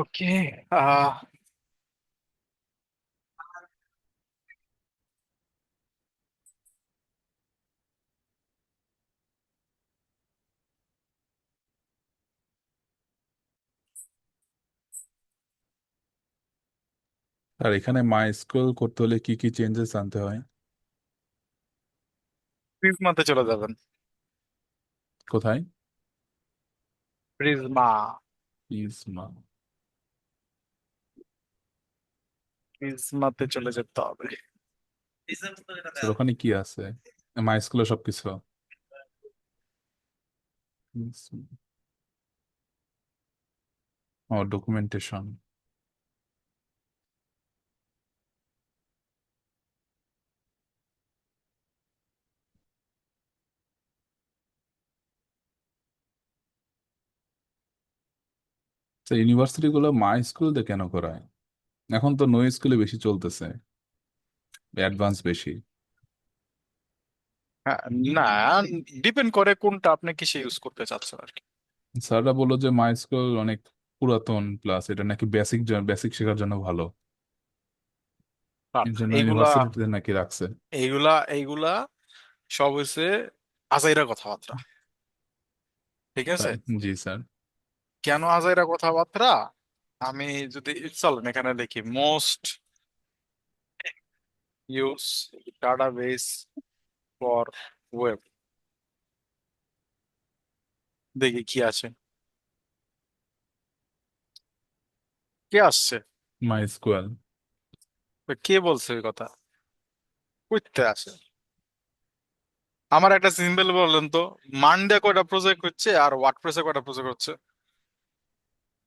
ওকে। আহ আর এখানে my school করতে হলে কি কি চেঞ্জেস আনতে হয়? প্রিজমাতে চলে যাবেন। কোথায়? প্রিজমা। প্রিজমা। প্রিজমাতে চলে যেতে হবে। স্যার ওখানে কি আছে? মাই স্কুলে সবকিছু। ও, ডকুমেন্টেশন। ইউনিভার্সিটি গুলো মাই স্কুল দিয়ে কেন করায়? এখন তো নো স্কুলে বেশি চলতেছে, অ্যাডভান্স বেশি। হ্যাঁ, না, ডিপেন্ড করে কোনটা আপনি কিসে ইউজ করতে চাচ্ছেন আর কি। স্যাররা বললো যে মাই স্কুল অনেক পুরাতন, প্লাস এটা নাকি বেসিক বেসিক শেখার জন্য ভালো। না, এর না, জন্য এইগুলা ইউনিভার্সিটিতে নাকি রাখছে। এইগুলা এইগুলা সব হচ্ছে আজাইরা কথাবার্তা। ঠিক আছে। তাই? জি স্যার। কেন আজাইরা কথাবার্তা? আমি যদি চলেন এখানে দেখি most use database for web, দেখি কি আছে। কে আসছে? My school. কে বলছে ওই কথা? কইতে আসে। আমার একটা সিম্পল বললেন তো, মানডে কয়টা প্রজেক্ট হচ্ছে আর ওয়ার্ডপ্রেসে কয়টা প্রজেক্ট হচ্ছে?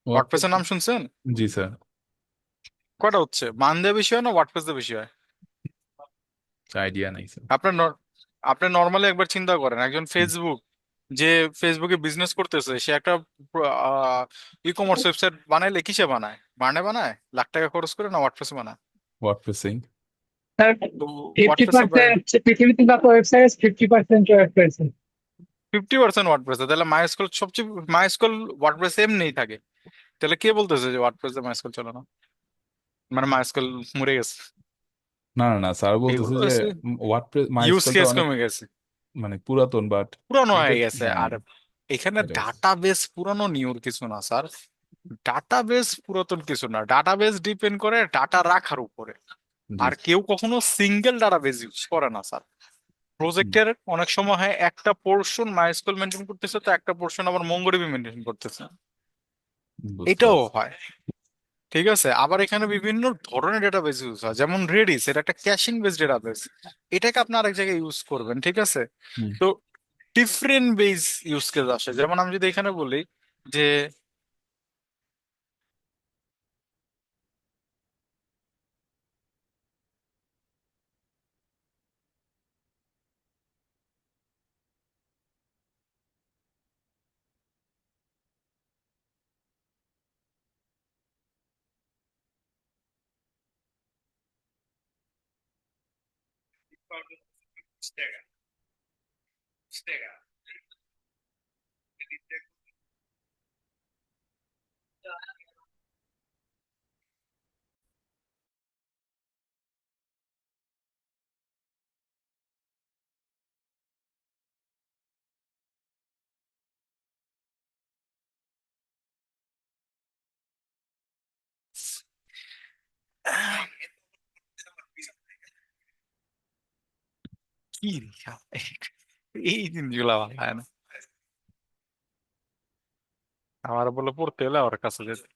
ওয়ার্ডপ্রেসের নাম শুনছেন? জি স্যার। কয়টা হচ্ছে? মানডে বেশি হয় না ওয়ার্ডপ্রেসে বেশি হয়? আইডিয়া নাই স্যার। আপনার আপনি নর্মালি একবার চিন্তা করেন, একজন ফেসবুক যে ফেসবুকে বিজনেস করতেছে, সে একটা ই কমার্স ওয়েবসাইট বানাইলে কিসে বানায়? বানায় লাখ টাকা খরচ করে, না ওয়ার্ডপ্রেসে বানায়? Word pressing. স্যার, তো 50% পৃথিবীতে যত ওয়েবসাইট 50% ওয়েবসাইট। 50% ওয়ার্ডপ্রেসে, তাহলে মাইস্কুল সবচেয়ে, মাইস্কুল ওয়ার্ডপ্রেস এমনিই থাকে। তাহলে কে বলতেছে যে ওয়ার্ডপ্রেসে মাইস্কুল চলে না? মানে মাইস্কুল মরে গেছে? না না না, স্যার বলতেছে এগুলো যে হচ্ছে ওয়ার্ড মাই ইউজ স্কুলটা কেস অনেক কমে গেছে, মানে পুরাতন, বাট পুরানো এটা। হয়ে গেছে। হ্যাঁ, আর এখানে এটা হচ্ছে। ডাটাবেস পুরানো নিউর কিছু না স্যার। ডাটাবেস পুরাতন কিছু না, ডাটাবেস ডিপেন্ড করে ডাটা রাখার উপরে। জি। আর কেউ কখনো সিঙ্গেল ডাটাবেস ইউজ করে না স্যার। হুম, প্রজেক্টের অনেক সময় হয় একটা পোর্শন মাইস্কুল মেনটেন করতেছে, তো একটা পোর্শন আবার মঙ্গোডিবি মেনটেন করতেছে। বুঝতে এটাও পারছি। হয়। ঠিক আছে। আবার এখানে বিভিন্ন ধরনের ডেটাবেস ইউজ হয়, যেমন রেডিস, এটা একটা ক্যাশিং বেস ডেটাবেস। এটাকে আপনি আরেক জায়গায় ইউজ করবেন, ঠিক আছে। হুম। তো ডিফারেন্ট বেস ইউজ কেস আসে, যেমন আমি যদি এখানে বলি যে কি রেখা, এই জিনিসগুলো ভালো হয় না। আমার বলে পড়তে হলে ওর কাছে যেতে।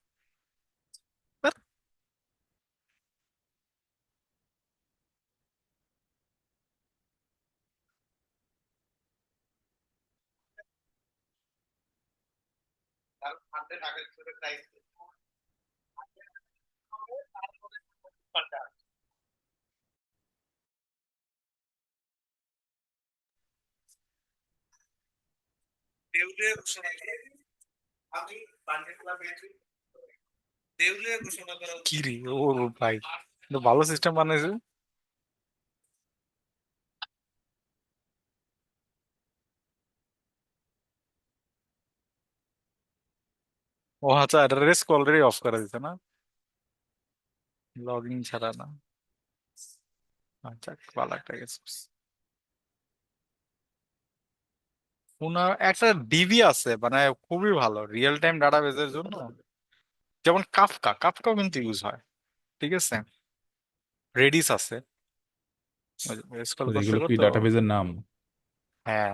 কি রে ওর ভাই, তো ভালো সিস্টেম বানাইছে। ও আচ্ছা, এটা রেস্ক অলরেডি অফ করে দিতে না, লগইন ছাড়া না। আচ্ছা, ভালো একটা গেছে। ওনার একটা ডিবি আছে, মানে খুবই ভালো রিয়েল টাইম ডাটাবেজের জন্য। যেমন কাফকা, কাফকাও কিন্তু ইউজ হয়, ঠিক আছে। রেডিস আছে, স্ক্রল করতে এগুলো কি করতে। ডাটাবেজের নাম? হ্যাঁ,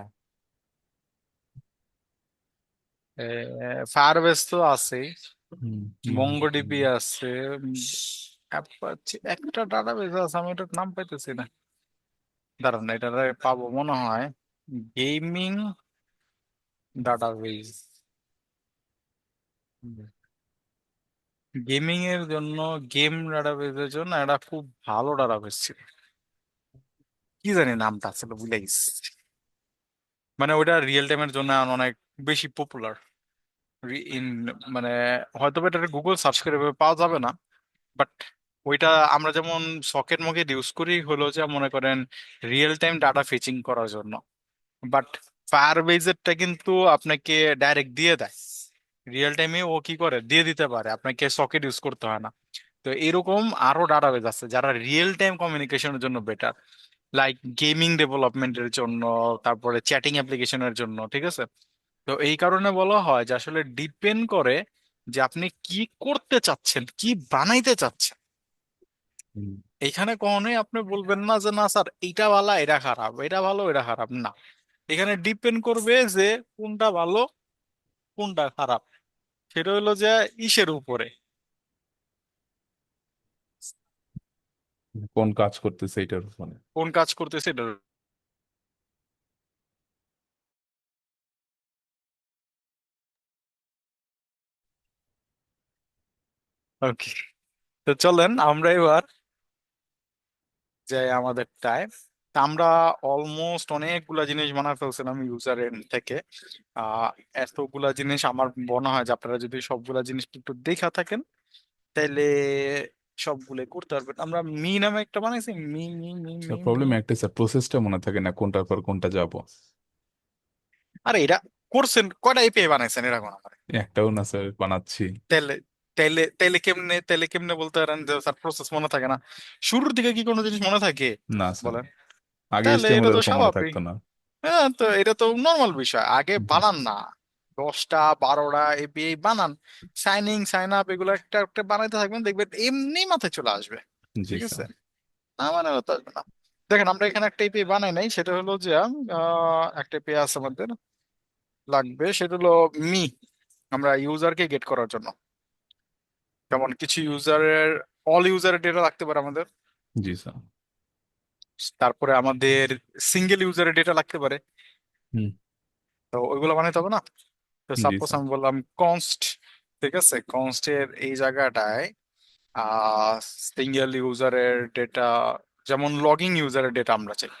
ফায়ারবেস তো আছেই, হুম, মঙ্গোডিবি আছে, অ্যাপাচি একটা ডাটাবেস আছে, আমি এটার নাম পাইতেছি না। দাঁড়ান, এটা পাবো মনে হয়। গেমিং ডাটাবেস, গেমিং এর জন্য, গেম ডাটাবেসের জন্য এটা খুব ভালো ডাটাবেস ছিল, কি জানি নামটা ছিল, ভুলে গেছি। মানে ওইটা রিয়েল টাইমের জন্য এখন অনেক বেশি পপুলার। ইন মানে হয়তো বা এটা গুগল সার্চ করে এভাবে পাওয়া যাবে না, বাট ওইটা আমরা যেমন সকেট মকেট ইউজ করি হলো যে মনে করেন রিয়েল টাইম ডাটা ফেচিং করার জন্য, বাট ফায়ারবেজেরটা কিন্তু আপনাকে ডাইরেক্ট দিয়ে দেয়, রিয়েল টাইমে ও কি করে দিয়ে দিতে পারে, আপনাকে সকেট ইউজ করতে হয় না। তো এরকম আরো ডাটাবেজ আছে যারা রিয়েল টাইম কমিউনিকেশনের জন্য বেটার, লাইক গেমিং ডেভেলপমেন্টের জন্য, তারপরে চ্যাটিং অ্যাপ্লিকেশনের জন্য, ঠিক আছে। তো এই কারণে বলা হয় যে আসলে ডিপেন্ড করে যে আপনি কি করতে চাচ্ছেন, কি বানাইতে চাচ্ছেন। হুম। এখানে কখনোই আপনি বলবেন না যে না স্যার এইটা ভালো এটা খারাপ, এটা ভালো এটা খারাপ, না। এখানে ডিপেন্ড করবে যে কোনটা ভালো কোনটা খারাপ, সেটা হলো যে ইসের উপরে। কোন কাজ করতেছে এটার উপরে। কোন কাজ করতেছে এটা। ওকে, তো চলেন আমরা এবার যে আমাদের টাইম, আমরা অলমোস্ট অনেকগুলা জিনিস বানায় ফেলছিলাম ইউজারের থেকে। আহ এতগুলা জিনিস আমার মনে হয় যে আপনারা যদি সবগুলা জিনিস একটু দেখা থাকেন তাইলে সবগুলো করতে পারবেন। আমরা মি নামে একটা বানাইছি, me me me me sir me. Problem একটাই স্যার, প্রসেসটা মনে থাকে না কোনটার পর কোনটা যাব। আরে এটা করছেন কয়টা এপিআই বানাইছেন এরকম আমার? একটাও না স্যার, বানাচ্ছি। তাইলে তাইলে কেমনে বলতে পারেন যে স্যার প্রসেস মনে থাকে না? শুরুর দিকে কি কোনো জিনিস মনে থাকে? না স্যার, বলেন। আগে তাহলে এসটিএমএল এটা তো এরকম মনে স্বাভাবিক। থাকতো না। হ্যাঁ, তো এটা তো নর্মাল বিষয়, আগে জি বানান না, 10টা 12টা এপিআই বানান, সাইনিং সাইন আপ এগুলো একটা একটা বানাইতে থাকবেন, দেখবেন এমনি মাথায় চলে আসবে। জি ঠিক আছে, স্যার। না মানে হতে আসবে না। দেখেন আমরা এখানে একটা এপিআই বানাই নাই, সেটা হলো যে একটা এপিআই আছে আমাদের লাগবে, সেটা হলো মি, আমরা ইউজারকে গেট করার জন্য। যেমন কিছু ইউজারের, অল ইউজারের ডেটা লাগতে পারে আমাদের, জি স্যার। তারপরে আমাদের সিঙ্গেল ইউজারের ডেটা লাগতে পারে। হুম। তো ওইগুলো বানাইতে হবে না। তো জি সাপোজ স্যার। আমি বললাম কনস্ট, ঠিক আছে, কনস্টের এই জায়গাটায় সিঙ্গেল ইউজারের ডেটা, যেমন লগইন ইউজারের ডেটা আমরা চাই,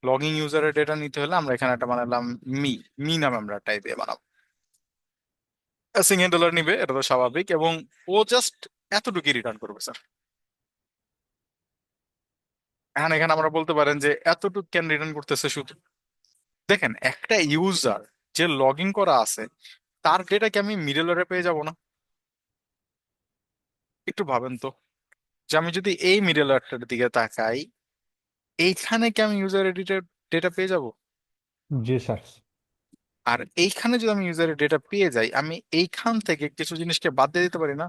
লগইন ইউজারের ডেটা নিতে হলে আমরা এখানে একটা বানালাম মি, মি নামে আমরা একটা দিয়ে বানাবো। $1 নিবে, এটা তো স্বাভাবিক, এবং ও জাস্ট এতটুকুই রিটার্ন করবে স্যার। এখন এখানে আমরা বলতে পারেন যে এতটুকু কেন রিটার্ন করতেছে শুধু। দেখেন একটা ইউজার যে লগ ইন করা আছে, তার ডেটা কি আমি মিডলওয়্যারে পেয়ে যাব না? একটু ভাবেন তো, যে আমি যদি এই মিডলওয়্যারটার দিকে তাকাই, এইখানে কি আমি ইউজার এডিটের ডেটা পেয়ে যাব? জি স্যার। আর এইখানে যদি আমি ইউজারের ডেটা পেয়ে যাই, আমি এইখান থেকে কিছু জিনিসকে বাদ দিয়ে দিতে পারি না?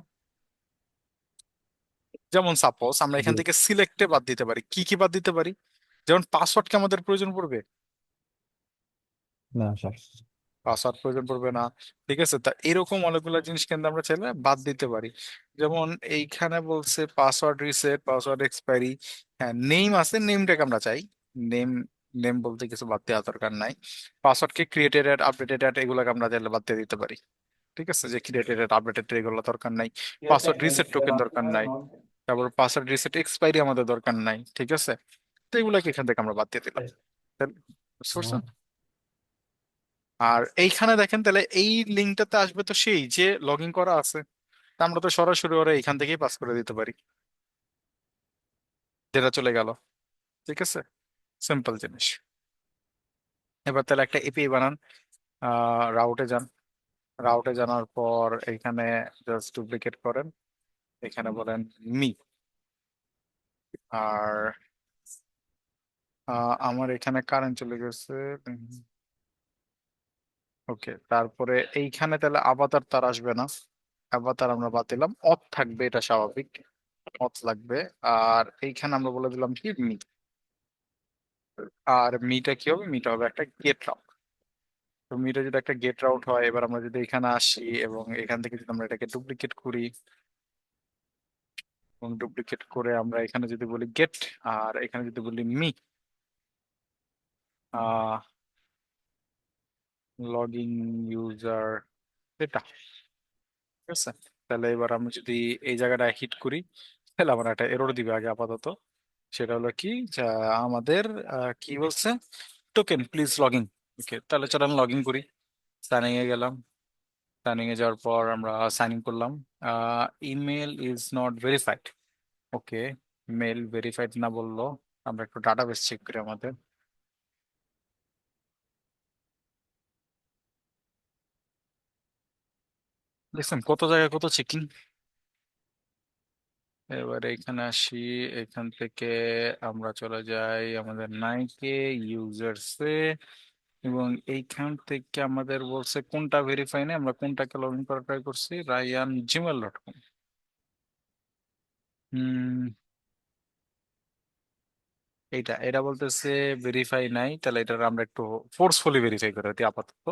যেমন সাপোজ আমরা জি। এখান থেকে সিলেক্টে বাদ দিতে পারি, কি কি বাদ দিতে পারি? যেমন পাসওয়ার্ড কি আমাদের প্রয়োজন পড়বে? না স্যার। পাসওয়ার্ড প্রয়োজন পড়বে না, ঠিক আছে। তা এরকম অনেকগুলো জিনিস কিন্তু আমরা চাইলে বাদ দিতে পারি। যেমন এইখানে বলছে পাসওয়ার্ড রিসেট, পাসওয়ার্ড এক্সপায়ারি, হ্যাঁ নেম আছে, নেমটাকে আমরা চাই। নেম, নেম বলতে কিছু বাদ দেওয়া দরকার নাই। পাসওয়ার্ডকে ক্রিয়েটেড অ্যাট আপডেটেড অ্যাট এগুলোকে আমরা চাইলে বাদ দিয়ে দিতে পারি, ঠিক আছে, যে ক্রিয়েটেড অ্যাট আপডেটেড এগুলো দরকার নাই। পাসওয়ার্ড রিসেট টোকেন দরকার নাই, তারপর পাসওয়ার্ড রিসেট এক্সপায়ারি আমাদের দরকার নাই, ঠিক আছে। তো এগুলোকে এখান থেকে আমরা বাদ দিয়ে দিলাম। তাহলে বুঝতে পারছেন? আর এইখানে দেখেন তাহলে এই লিঙ্কটাতে আসবে তো সেই যে লগ ইন করা আছে, তা আমরা তো সরাসরি ওরা এখান থেকেই পাস করে দিতে পারি, যেটা চলে গেল, ঠিক আছে। সিম্পল জিনিস। এবার তাহলে একটা এপিআই বানান, রাউটে যান, রাউটে জানার পর এখানে জাস্ট ডুপ্লিকেট করেন, এখানে বলেন মি। আর আমার এখানে কারেন্ট চলে গেছে। ওকে, তারপরে এইখানে তাহলে আবাতার তার আসবে না, আবাতার আমরা বাদ দিলাম, অথ থাকবে, এটা স্বাভাবিক, অথ লাগবে। আর এইখানে আমরা বলে দিলাম কি মি। আর মিটা কি হবে, মিটা হবে একটা গেট রাউট। তো মিটা যদি একটা গেট রাউট হয়, এবার আমরা যদি এখানে আসি এবং এখান থেকে যদি আমরা এটাকে ডুপ্লিকেট করি, এবং ডুপ্লিকেট করে আমরা এখানে যদি বলি গেট, আর এখানে যদি বলি মি লগইন ইউজার এটা, ঠিক আছে। তাহলে এবার আমি যদি এই জায়গাটা হিট করি, তাহলে আমার একটা এরর দিবে আগে আপাতত। সেটা হলো কি, যা আমাদের কি বলছে, token please log in. Okay, তাহলে চলো আমি লগ ইন করি। সাইনিং এ গেলাম, সাইনিং এ যাওয়ার পর আমরা সাইন ইন করলাম। Email is not verified. Okay, mail verified না বললো, আমরা একটু ডাটাবেস চেক করি আমাদের। দেখছেন কত জায়গায় কত চেকিং। এবারে এখানে আসি, এখান থেকে আমরা চলে যাই আমাদের নাইকে ইউজার্সে, এবং এইখান থেকে আমাদের বলছে কোনটা ভেরিফাই নেই, আমরা কোনটাকে লগ ইন করা ট্রাই করছি, rayan@gmail.com। হুম, এটা বলতেছে ভেরিফাই নাই, তাহলে এটা আমরা একটু ফোর্সফুলি ভেরিফাই করে দিই আপাতত।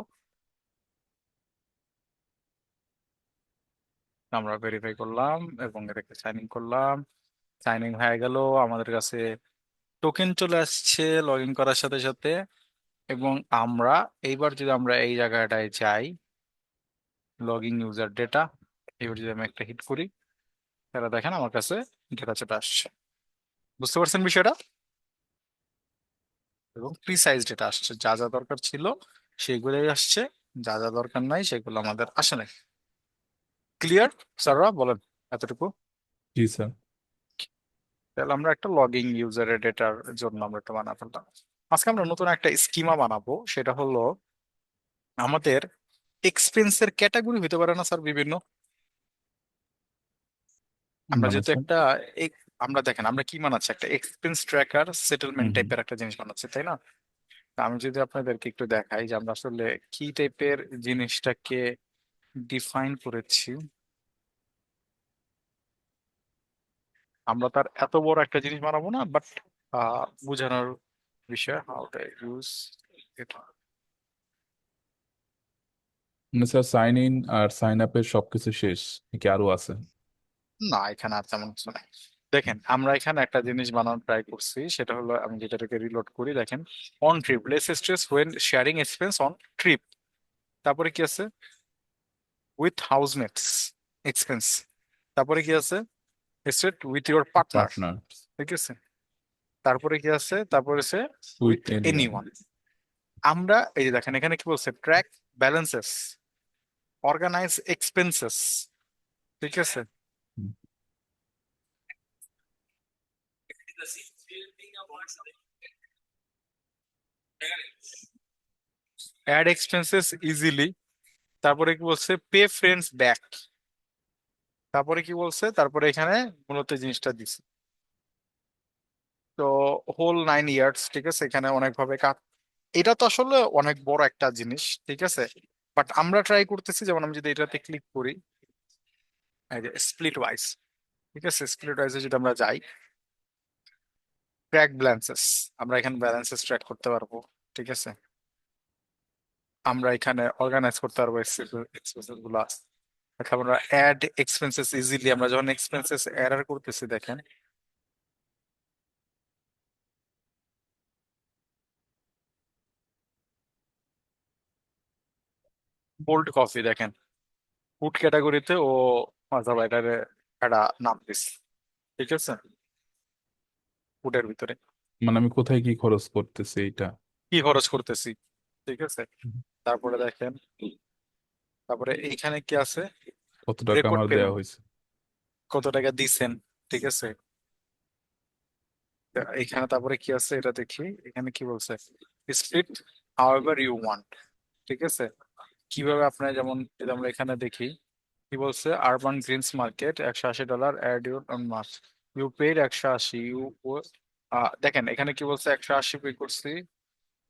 আমরা ভেরিফাই করলাম এবং এটাকে সাইন ইন করলাম। সাইন ইন হয়ে গেল, আমাদের কাছে টোকেন চলে আসছে লগ ইন করার সাথে সাথে। এবং আমরা এইবার যদি আমরা এই জায়গাটায় যাই, লগইন ইউজার ডেটা, এবার যদি আমি একটা হিট করি, তাহলে দেখেন আমার কাছে ডেটা চলে আসছে। বুঝতে পারছেন বিষয়টা? এবং প্রিসাইজ ডেটা আসছে, যা যা দরকার ছিল সেগুলোই আসছে, যা যা দরকার নাই সেগুলো আমাদের আসে নাই। ক্লিয়ার স্যাররা বলেন এতটুকু? জি স্যার। তাহলে আমরা একটা লগইন ইউজারের ডেটার জন্য আমরা একটা বানা ফেললাম। আজকে আমরা নতুন একটা স্কিমা বানাবো, সেটা হলো আমাদের এক্সপেন্সের ক্যাটাগরি হতে পারে না স্যার বিভিন্ন। আমরা মানে যেহেতু স্যার। একটা আমরা দেখেন আমরা কি বানাচ্ছি, একটা এক্সপেন্স ট্র্যাকার হুম সেটেলমেন্ট হুম। টাইপের একটা জিনিস বানাচ্ছি, তাই না? তা আমি যদি আপনাদেরকে একটু দেখাই যে আমরা আসলে কি টাইপের জিনিসটাকে ডিফাইন করেছি। আমরা তার এত বড় একটা জিনিস বানাবো না, বাট বোঝানোর বিষয় হাউ টু ইউজ এটা। মানে স্যার সাইন ইন আর সাইন আপের সবকিছু শেষ, কি আরো আছে? না, এখানে আর তেমন কিছু নাই। দেখেন আমরা এখানে একটা জিনিস বানানোর ট্রাই করছি, সেটা হলো আমি যেটাকে রিলোড করি, দেখেন on trip less stress when sharing expense on trip. তারপরে কি আছে, উইথ হাউসমেটস এক্সপেন্স। তারপরে কি আছে, state with your partner. Partner. ঠিক আছে, তারপরে কি আছে, তারপরে আছে উইথ উইথ এনিওয়ান। এনিওয়ান। আমরা এই যে দেখেন এখানে কি বলছে, ট্র্যাক ব্যালেন্সেস, অর্গানাইজ এক্সপেন্সেস। ঠিক আছে, অ্যাড এক্সপেন্সেস ইজিলি। তারপরে কি বলছে, পে ফ্রেন্ডস ব্যাক। তারপরে কি বলছে, তারপরে এখানে মূলত এই জিনিসটা দিছে। তো হোল 9 ইয়ার্স, ঠিক আছে, এখানে অনেক ভাবে কাট। এটা তো আসলে অনেক বড় একটা জিনিস, ঠিক আছে। বাট আমরা ট্রাই করতেছি, যেমন আমি যদি এটাতে ক্লিক করি, এই যে স্প্লিট ওয়াইজ, ঠিক আছে, স্প্লিট ওয়াইজে যদি আমরা যাই, ট্র্যাক ব্যালেন্সেস, আমরা এখানে ব্যালেন্সেস ট্র্যাক করতে পারবো। ঠিক আছে, আমরা এখানে অর্গানাইজ করতে পারবো এক্সপেন্সেস গুলা। এখন আমরা অ্যাড এক্সপেন্সেস ইজিলি, আমরা যখন এক্সপেন্সেস এরর করতেছি দেখেন, কোল্ড কফি দেখেন, ফুড ক্যাটাগরিতে ও মাজা বাইটারে একটা নাম দিস। ঠিক আছে, ফুডের ভিতরে মানে আমি কোথায় কি খরচ করতেছি এটা? কি খরচ করতেছি। ঠিক আছে, তারপরে দেখেন, তারপরে এইখানে কি আছে, কত টাকা রেকর্ড আমার দেয়া পেমেন্ট, হয়েছে? কত টাকা দিছেন। ঠিক আছে, এখানে তারপরে কি আছে এটা দেখি, এখানে কি বলছে, স্প্লিট হাউএভার ইউ ওয়ান্ট। ঠিক আছে, কিভাবে আপনার, যেমন যদি আমরা এখানে দেখি কি বলছে, urban greens market $180 add your on মাস, ইউ পেড 180, দেখেন এখানে কি বলছে 180 পে করছি,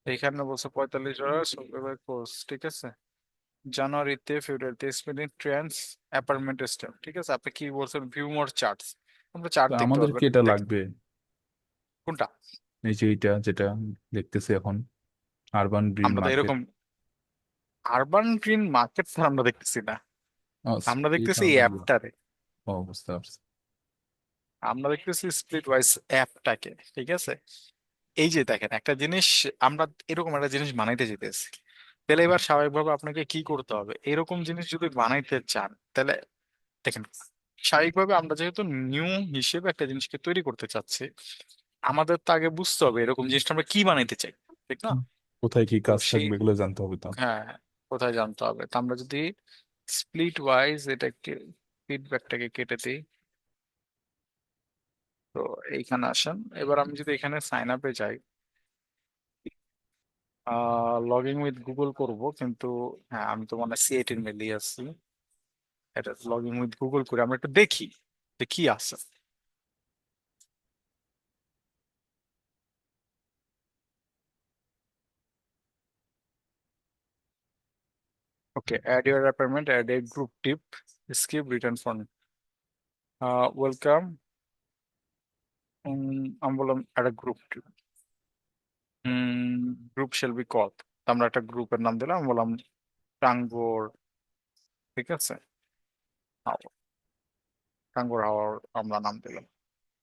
এখানে বলছে $45 কোর্স, ঠিক আছে। জানুয়ারিতে ফেব্রুয়ারিতে স্পেন্ডিং ট্রেন্ডস অ্যাপার্টমেন্ট স্টেপ, ঠিক আছে। আপনি কি বলছেন ভিউ মোর চার্টস, আমরা চার্ট তো দেখতে আমাদের কি পারবেন, এটা দেখেন লাগবে? কোনটা। এই যে এইটা যেটা দেখতেছি এখন, আরবান গ্রিন আমরা তো মার্কেট। এরকম আরবান গ্রিন মার্কেট আমরা দেখতেছি না, ও আমরা স্প্লিট দেখতেছি এই আরবান। অ্যাপটারে, ও বুঝতে পারছি। আমরা দেখতেছি স্প্লিট ওয়াইজ অ্যাপটাকে, ঠিক আছে। এই যে দেখেন একটা জিনিস, আমরা এরকম একটা জিনিস বানাইতে যেতেছি, তাহলে এবার স্বাভাবিকভাবে আপনাকে কি করতে হবে, এরকম জিনিস যদি বানাইতে চান তাহলে দেখেন, স্বাভাবিকভাবে আমরা যেহেতু নিউ হিসেবে একটা জিনিসকে তৈরি করতে চাচ্ছি, আমাদের তো আগে বুঝতে হবে এরকম জিনিসটা আমরা কি বানাইতে চাই, ঠিক না। কোথায় কি তো কাজ সেই, থাকবে এগুলো জানতে হবে তো। হ্যাঁ, কোথায় জানতে হবে, তো আমরা যদি স্প্লিট ওয়াইজ এটাকে, ফিডব্যাকটাকে কেটে দিই, তো এইখানে আসেন, এবার আমি যদি এখানে সাইন আপে যাই, লগ ইন উইথ গুগল করবো কিন্তু, হ্যাঁ আমি তো মানে C18 মেলই আছি, এটা লগ ইন উইথ গুগল করে আমরা একটু দেখি যে কি আছে। Okay, add your appointment, add a group tip, skip return phone, welcome, আমি বললাম একটা group tip, group shall be call, আমরা একটা গ্রুপের নাম দিলাম, আমি বললাম টাঙ্গোর, ঠিক আছে, টাঙ্গোর হাওয়ার আমরা নাম দিলাম।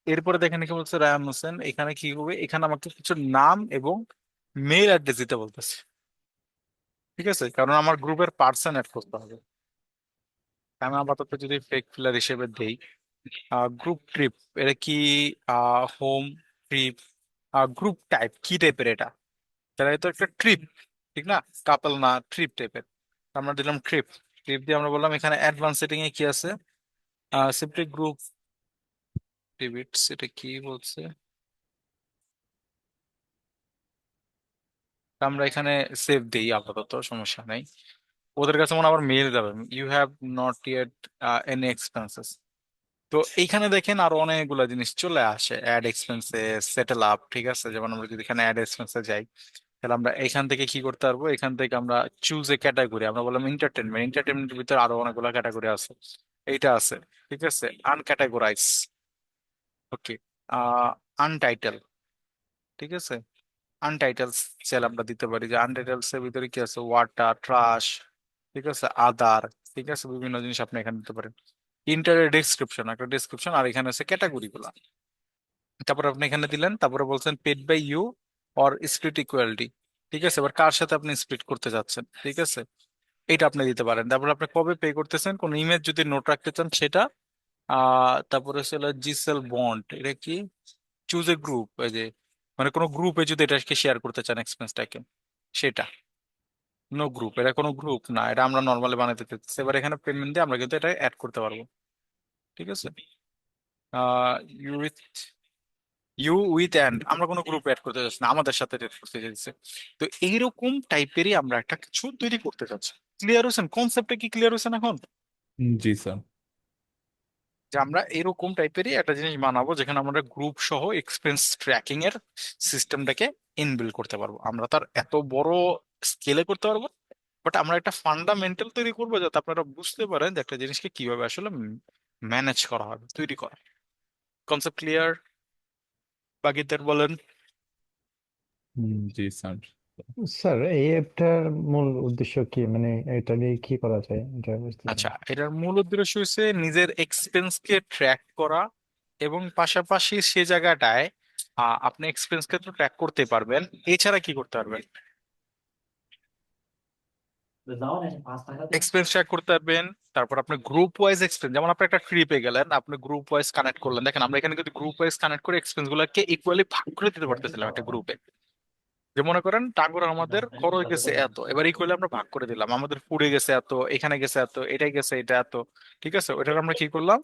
এরপরে দেখেন কি বলছে রায়ান হোসেন, এখানে কি হবে, এখানে আমাকে কিছু নাম এবং মেল অ্যাড্রেস দিতে বলতেছে, ঠিক আছে, কারণ আমার গ্রুপের পার্সন অ্যাড করতে হবে। আমি আপাতত যদি ফেক ফিলার হিসেবে দেই, গ্রুপ ট্রিপ, এটা কি হোম ট্রিপ, গ্রুপ টাইপ কি টাইপের এটা, তাহলে তো একটা ট্রিপ, ঠিক না, কাপল না, ট্রিপ টাইপের, আমরা দিলাম ট্রিপ। ট্রিপ দিয়ে আমরা বললাম এখানে অ্যাডভান্স সেটিং এ কি আছে, সিম্পলি গ্রুপ টিভিটস, এটা কি বলছে, আমরা এখানে সেভ দিই আপাতত, সমস্যা নাই। ওদের কাছে মনে হয় আবার মেল যাবে, you have not yet any expenses. তো এইখানে দেখেন আরো অনেকগুলো জিনিস চলে আসে, অ্যাড এক্সপেন্সেস, সেটেল আপ, ঠিক আছে। যেমন আমরা যদি এখানে অ্যাড এক্সপেন্সে যাই, তাহলে আমরা এখান থেকে কি করতে পারবো, এখান থেকে আমরা চুজ এ ক্যাটাগরি, আমরা বললাম এন্টারটেনমেন্ট, এন্টারটেনমেন্টের ভিতরে আরো অনেকগুলো ক্যাটাগরি আছে, এইটা আছে, ঠিক আছে। আনক্যাটাগরাইজ, ওকে, আনটাইটেল, ঠিক আছে। আনটাইটেলস সেল আমরা দিতে পারি, যে আনটাইটেলস এর ভিতরে কি আছে, ওয়াটার, ট্রাশ, ঠিক আছে, আদার, ঠিক আছে, বিভিন্ন জিনিস আপনি এখানে দিতে পারেন। ইন্টারের ডেসক্রিপশন, একটা ডেসক্রিপশন, আর এখানে আছে ক্যাটাগরি গুলা, তারপর আপনি এখানে দিলেন, তারপরে বলছেন paid by you or split equality, ঠিক আছে, এবার কার সাথে আপনি স্প্লিট করতে যাচ্ছেন, ঠিক আছে, এটা আপনি দিতে পারেন। তারপর আপনি কবে পে করতেছেন, কোন ইমেজ যদি নোট রাখতে চান সেটা, তারপরে হচ্ছে জিসেল বন্ড, এটা কি, চুজ এ গ্রুপ, এই যে মানে কোনো গ্রুপে যদি এটাকে শেয়ার করতে চান এক্সপেন্সটাকে, সেটা, নো গ্রুপ, এটা কোনো গ্রুপ না, এটা আমরা নর্মালি বানাতে চাইছি। এবার এখানে পেমেন্ট দিয়ে আমরা কিন্তু এটা অ্যাড করতে পারবো, ঠিক আছে। You with you with and, আমরা কোনো গ্রুপ অ্যাড করতে চাচ্ছি না, আমাদের সাথে অ্যাড করতে চাইছে। তো এইরকম টাইপেরই আমরা একটা কিছু তৈরি করতে চাচ্ছি। ক্লিয়ার হয়েছেন, কনসেপ্টটা কি ক্লিয়ার হয়েছেন এখন, জি স্যার। যে আমরা এরকম টাইপেরই একটা জিনিস বানাবো যেখানে আমরা গ্রুপ সহ এক্সপেন্স ট্র্যাকিং এর সিস্টেমটাকে ইনবিল্ড করতে পারবো। আমরা তার এত বড় স্কেলে করতে পারবো, বাট আমরা একটা ফান্ডামেন্টাল তৈরি করবো যাতে আপনারা বুঝতে পারেন যে একটা জিনিসকে কিভাবে আসলে ম্যানেজ করা হবে, তৈরি করা। কনসেপ্ট ক্লিয়ার, বাকিদের বলেন। জি স্যার। স্যার এই অ্যাপটার মূল উদ্দেশ্য কি, মানে এটা দিয়ে কি করা যায় এটা বুঝতেছি আচ্ছা, না। এটার মূল উদ্দেশ্য হচ্ছে নিজের এক্সপেন্সকে ট্র্যাক করা, এবং পাশাপাশি সে জায়গাটায় আপনি এক্সপেন্সকে তো ট্র্যাক করতে পারবেন, এছাড়া কি করতে পারবেন, এক্সপেন্স ট্র্যাক করতে পারবেন। তারপর আপনি গ্রুপ ওয়াইজ এক্সপেন্স, যেমন আপনি একটা ট্রিপে গেলেন, আপনি গ্রুপ ওয়াইজ কানেক্ট করলেন, দেখেন আমরা এখানে কিন্তু গ্রুপ ওয়াইজ কানেক্ট করে এক্সপেন্স গুলোকে ইকুয়ালি ভাগ করে দিতে পারতেছিলাম একটা গ্রুপে। যে মনে করেন টাঙ্গুর আমাদের খরচ গেছে এত, এবার ইকুয়ালি আমরা ভাগ করে দিলাম, আমাদের ফুডে গেছে এত, এখানে গেছে এত, এটাই গেছে এটা এত, ঠিক আছে, ওইটা আমরা কি করলাম,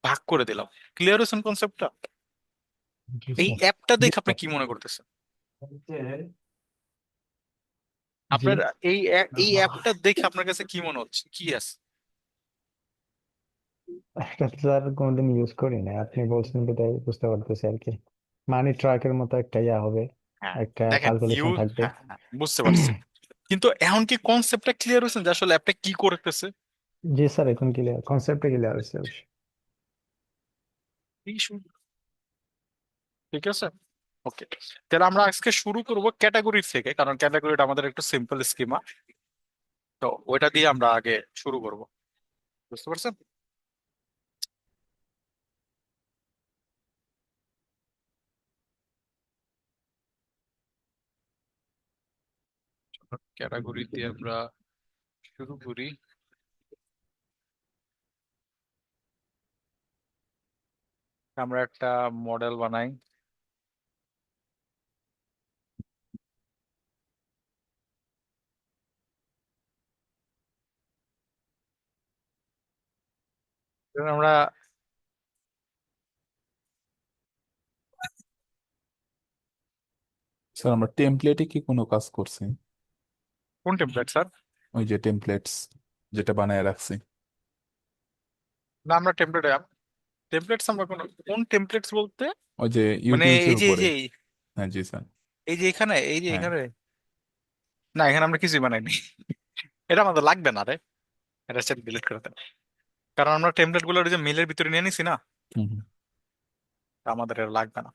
ভাগ করে দিলাম। ক্লিয়ার হয়েছেন কনসেপ্টটা, জি এই স্যার। অ্যাপটা জি দেখে আপনি স্যার। কি মনে করতেছেন। জি, আপনার এই অ্যাপটা দেখে আপনার কাছে কি মনে হচ্ছে, কি আছে? এটা তো আর কোনোদিন ইউজ করি না, আপনি বলছেন বিধায় বুঝতে পারতেছি আর কি। মানি ট্রাকের মতো একটা ইয়া হবে, হ্যাঁ একটা দেখেন ক্যালকুলেশন থাকবে। হ্যাঁ হ্যাঁ, বুঝতে পারছি, কিন্তু এখন কি কনসেপ্টটা ক্লিয়ার হয়েছে যে আসলে অ্যাপটা কি করতেছে? জি স্যার, এখন ক্লিয়ার, কনসেপ্টটা ক্লিয়ার হয়েছে অবশ্যই। এই ঠিক আছে, ওকে। তাহলে আমরা আজকে শুরু করব ক্যাটাগরি থেকে, কারণ ক্যাটাগরিটা আমাদের একটু সিম্পল স্কিমা, তো ওইটা দিয়ে আমরা আগে শুরু করব। বুঝতে পারছেন? ক্যাটাগরি দিয়ে আমরা শুরু করি। আমরা একটা মডেল বানাই। ধরুন আমরা স্যার আমরা টেমপ্লেটে কি কোনো কাজ করছি? কোন টেমপ্লেট স্যার? ওই যে টেমপ্লেটস যেটা বানায় রাখছি। না, আমরা টেমপ্লেটস আমরা কোন টেমপ্লেটস বলতে? ওই যে মানে ইউটিলসের এই যে এই উপরে। যে হ্যাঁ জি স্যার। এই যে হ্যাঁ। এখানে, না এখানে আমরা কিছুই বানাইনি। এটা আমাদের লাগবে না রে, এটা সেট ডিলিট করে দেন। কারণ আমরা টেমপ্লেট গুলো ওই যে মেলের ভিতরে নিয়ে নিছি না, হুম হুম। আমাদের এটা লাগবে না।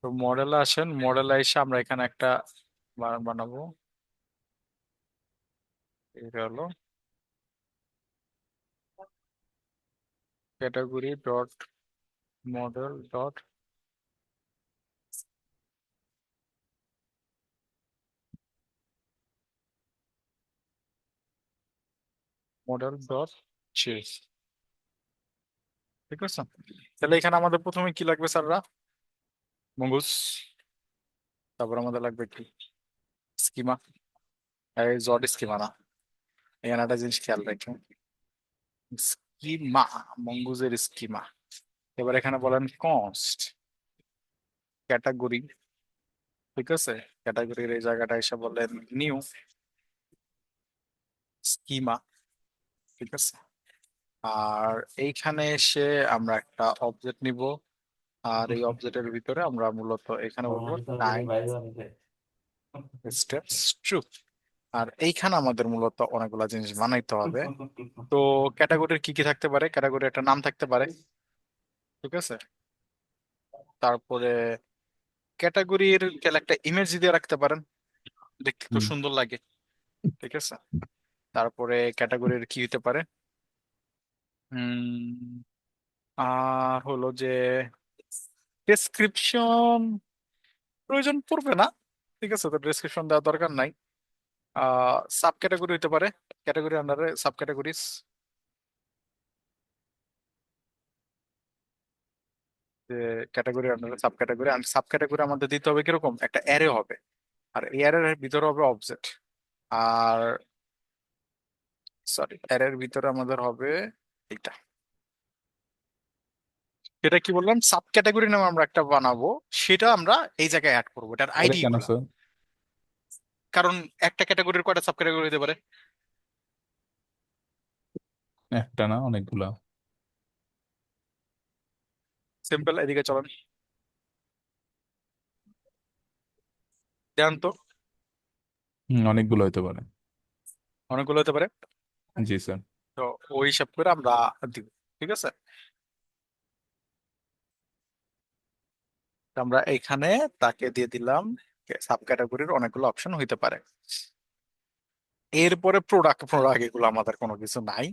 তো মডেলে আসেন, মডেলে এসে আমরা এখানে একটা বানাবো। এটা হলো category dot model dot model dot chess. ঠিক আছে, তাহলে এখানে আমাদের প্রথমে কি লাগবে স্যাররা? মঙ্গুস। তারপর আমাদের লাগবে কি? স্কিমা। এই জড স্কিমা না, এখানে একটা জিনিস খেয়াল রাখো, স্কিমা, মঙ্গুজের স্কিমা। এবার এখানে বলেন কনস্ট ক্যাটাগরি। ঠিক আছে, ক্যাটাগরির এই জায়গাটা এসে বলেন নিউ স্কিমা। ঠিক আছে, আর এইখানে এসে আমরা একটা অবজেক্ট নিব, আর এই অবজেক্টের ভিতরে আমরা মূলত এখানে বলবো টাইম স্টেপস ট্রু। আর এইখানে আমাদের মূলত অনেকগুলা জিনিস বানাইতে হবে। তো ক্যাটাগরির কি কি থাকতে পারে? ক্যাটাগরি একটা নাম থাকতে পারে। ঠিক আছে, তারপরে ক্যাটাগরির একটা ইমেজ দিয়ে রাখতে পারেন, দেখতে তো হুম। সুন্দর লাগে। ঠিক আছে, তারপরে ক্যাটাগরির কি হতে পারে, আর হলো যে ডেসক্রিপশন প্রয়োজন পড়বে না। ঠিক আছে, তো ডেসক্রিপশন দেওয়ার দরকার নাই। সাব ক্যাটাগরি হতে পারে, ক্যাটাগরি আন্ডারে সাব ক্যাটাগরিজ। যে ক্যাটাগরি আন্ডারে সাব ক্যাটাগরি, আর সাব ক্যাটাগরি আমাদের দিতে হবে কিরকম একটা অ্যারে হবে, আর এই অ্যারের ভিতরে হবে অবজেক্ট। আর সরি, অ্যারের ভিতরে আমাদের হবে এটা, এটা কি বললাম, সাব ক্যাটাগরি নামে আমরা একটা বানাবো। সেটা আমরা এই জায়গায় অ্যাড করবো, এটার এটা আইডি কেন গুলা। স্যার? কারণ একটা ক্যাটাগরির কয়টা সাব ক্যাটাগরি হতে পারে? একটা না, অনেকগুলা। সিম্পল, এদিকে চলেন দেন তো। অনেকগুলো হতে পারে। অনেকগুলো হতে পারে, জি স্যার। তো ওই হিসাব করে আমরা দিব। ঠিক আছে, তো আমরা এখানে তাকে দিয়ে দিলাম সাব ক্যাটাগরির অনেকগুলো অপশন হইতে পারে। এরপরে প্রোডাক্ট প্রোডাক্ট এগুলো আমাদের কোনো কিছু নাই।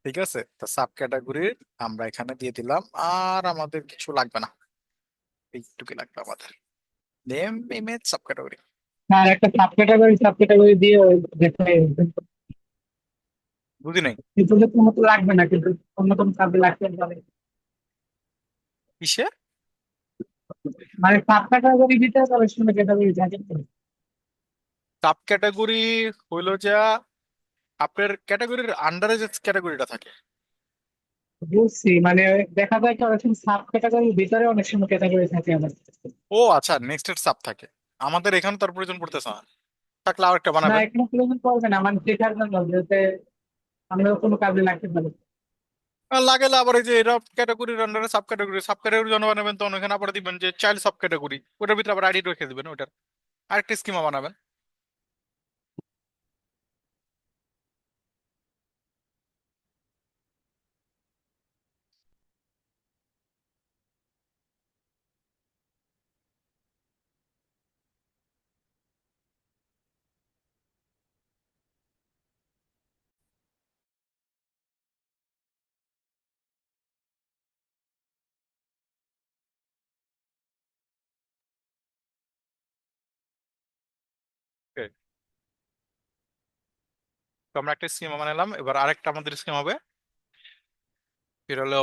ঠিক আছে, তো সাব ক্যাটাগরির আমরা এখানে দিয়ে দিলাম, আর আমাদের কিছু লাগবে না, এইটুকু লাগবে আমাদের, নেম ইমেজ সাব ক্যাটাগরি। আর একটা সাব ক্যাটাগরি দিয়ে দেখতে বুঝি নাই কিন্তু কোনো তো লাগবে না, কিন্তু অন্য কোনো সাবজেক্ট লাগতে পারে। কিসে? মানে সাব ক্যাটাগরি দিতে হবে, অনেক সময় ক্যাটাগরি থাকে তো। সাব ক্যাটাগরি হইলো যা আপনার ক্যাটাগরির আন্ডারে যে ক্যাটাগরিটা থাকে। বুঝছি, মানে দেখা যায় কি অনেক সময় সাব ক্যাটাগরির ভিতরে অনেক সময় ক্যাটাগরি থাকে আমাদের। ও আচ্ছা, নেক্সট এর সাব থাকে, আমাদের এখানে তার প্রয়োজন পড়তেছে না। থাকলে আর একটা না, বানাবেন। এখানে প্রয়োজন পড়বে না, মানে শেখার জন্য, যাতে আমরা কোনো কাজে লাগতে পারি। আর লাগেলে আবার এই যে এটা ক্যাটাগরির আন্ডারে সাব ক্যাটাগরি যখন বানাবেন তখন ওখানে আবার দিবেন যে চাইল্ড সাব ক্যাটাগরি, ওটার ভিতরে আবার আইডি রেখে দিবেন, ওটার আরেকটা স্কিমা বানাবেন। Okay, তো আমরা একটা স্কিমা বানালাম, এবার আরেকটা আমাদের স্কিম হবে, এটা হলো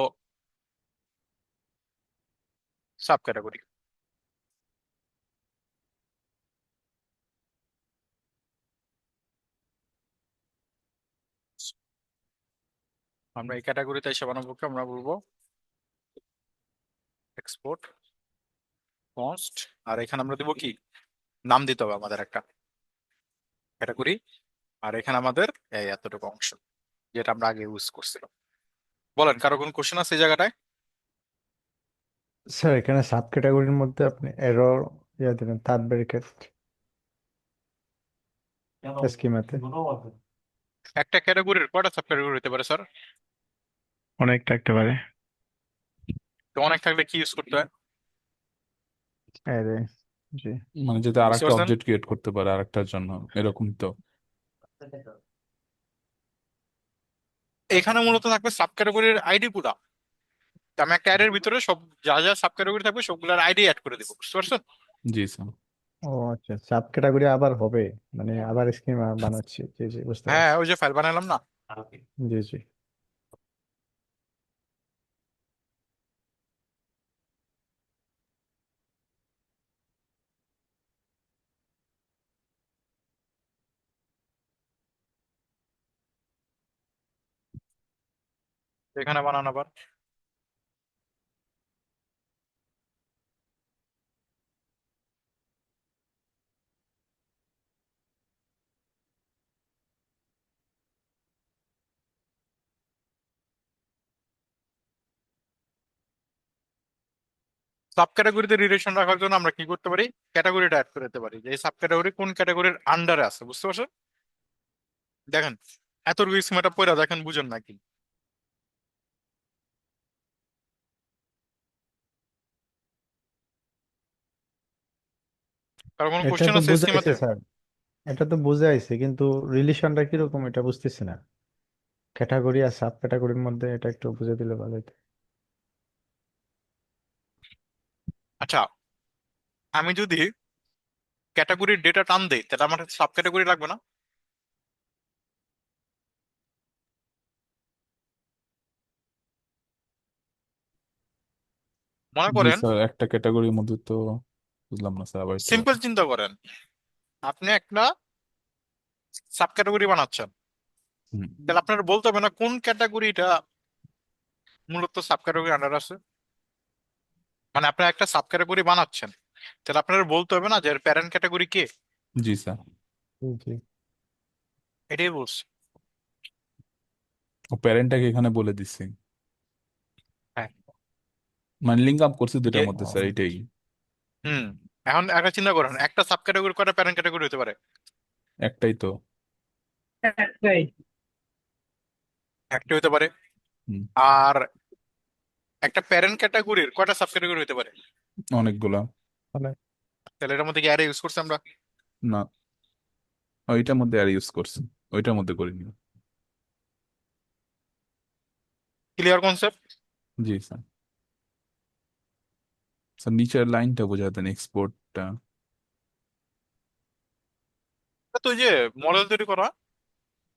সাব ক্যাটাগরি। আমরা এই ক্যাটাগরিতে এসে বানাবো কি, আমরা বলবো এক্সপোর্ট কস্ট, আর এখানে আমরা দিব কি, নাম দিতে হবে আমাদের একটা ক্যাটাগরি, আর এখানে আমাদের এই এতটুকু অংশ যেটা আমরা আগে ইউজ করছিলাম। বলেন, কারো কোনো কোশ্চেন আছে এই জায়গাটায়? স্যার এখানে সাব ক্যাটাগরির মধ্যে আপনি এরর ইয়া দিবেন, থার্ড ব্র্যাকেট স্কিমাতে। একটা ক্যাটাগরির কয়টা সাব ক্যাটাগরি হতে পারে স্যার? অনেক থাকতে পারে। তো অনেক থাকলে কি ইউজ করতে হয়? আরে জি। মানে যাতে আর বুঝতে একটা পারছেন? অবজেক্ট ক্রিয়েট করতে পারে আরেকটার জন্য, এরকম তো। এখানে মূলত থাকবে সাব ক্যাটাগরির আইডি গুলা। তো আমি একটা অ্যারের ভিতরে সব যা যা সাব ক্যাটাগরি থাকবে সবগুলোর আইডি অ্যাড করে দিব, বুঝতে পারছেন? জি স্যার। ও আচ্ছা, সাব ক্যাটাগরি আবার হবে, মানে আবার স্কিমা বানাচ্ছি, জি জি বুঝতে হ্যাঁ, পারছি। ওই যে ফাইল বানালাম না। জি জি। এখানে বানানো আবার সাব ক্যাটাগরিতে রিলেশন রাখার জন্য আমরা কি করতে পারি, ক্যাটাগরিটা অ্যাড করে দিতে পারি, যে এই সাব ক্যাটাগরি কোন ক্যাটাগরির আন্ডারে আছে, বুঝতে পারছেন? দেখেন, এত স্কিমাটা পড়া দেখেন, বুঝেন নাকি? কারো কোনো এটা কোশ্চেন তো আছে বুঝাইছে স্কিমাতে? স্যার, এটা তো বুঝাইছে, কিন্তু রিলেশনটা কিরকম এটা বুঝতেছি না। ক্যাটাগরি আর সাব ক্যাটাগরির মধ্যে এটা একটু বুঝে দিলে ভালো হতো। আচ্ছা, আমি যদি ক্যাটাগরির ডেটা টান দেই তাহলে আমার সাব ক্যাটাগরি লাগবে না? মনে জি করেন, স্যার, একটা ক্যাটাগরির মধ্যে তো বুঝলাম না স্যার, আবার একটু সিম্পল বলেন। চিন্তা করেন, আপনি একটা সাব ক্যাটাগরি বানাচ্ছেন, হুম। তাহলে আপনার বলতে হবে না কোন ক্যাটাগরিটা মূলত সাব ক্যাটাগরি আন্ডার আছে? মানে আপনি একটা সাব ক্যাটাগরি বানাচ্ছেন, তাহলে আপনার বলতে হবে না যে প্যারেন্ট ক্যাটাগরি কে? জি স্যার। জি জি। এটাই বলছি। ও প্যারেন্টটাকে এখানে বলে দিচ্ছি, হ্যাঁ, মানে লিঙ্ক আপ করছি যে দুটার মধ্যে স্যার, এটাই। হুম, এখন একটা চিন্তা করেন, একটা সাব ক্যাটাগরি কয়টা প্যারেন্ট ক্যাটাগরি হতে পারে? একটাই তো। একটাই। একটা হতে পারে। হুম। আর একটা প্যারেন্ট ক্যাটাগরির কয়টা সাব ক্যাটাগরি হতে পারে? অনেকগুলা। তাহলে তাহলে এটার মধ্যে কি অ্যারে ইউজ করছি আমরা? না, ওইটার মধ্যে আর ইউজ করছি, ওইটার মধ্যে করিনি। Clear concept? জি স্যার। স্যার নিচের লাইনটা বোঝাতেন, এক্সপোর্টটা। তো ওই যে মডেল তৈরি করা,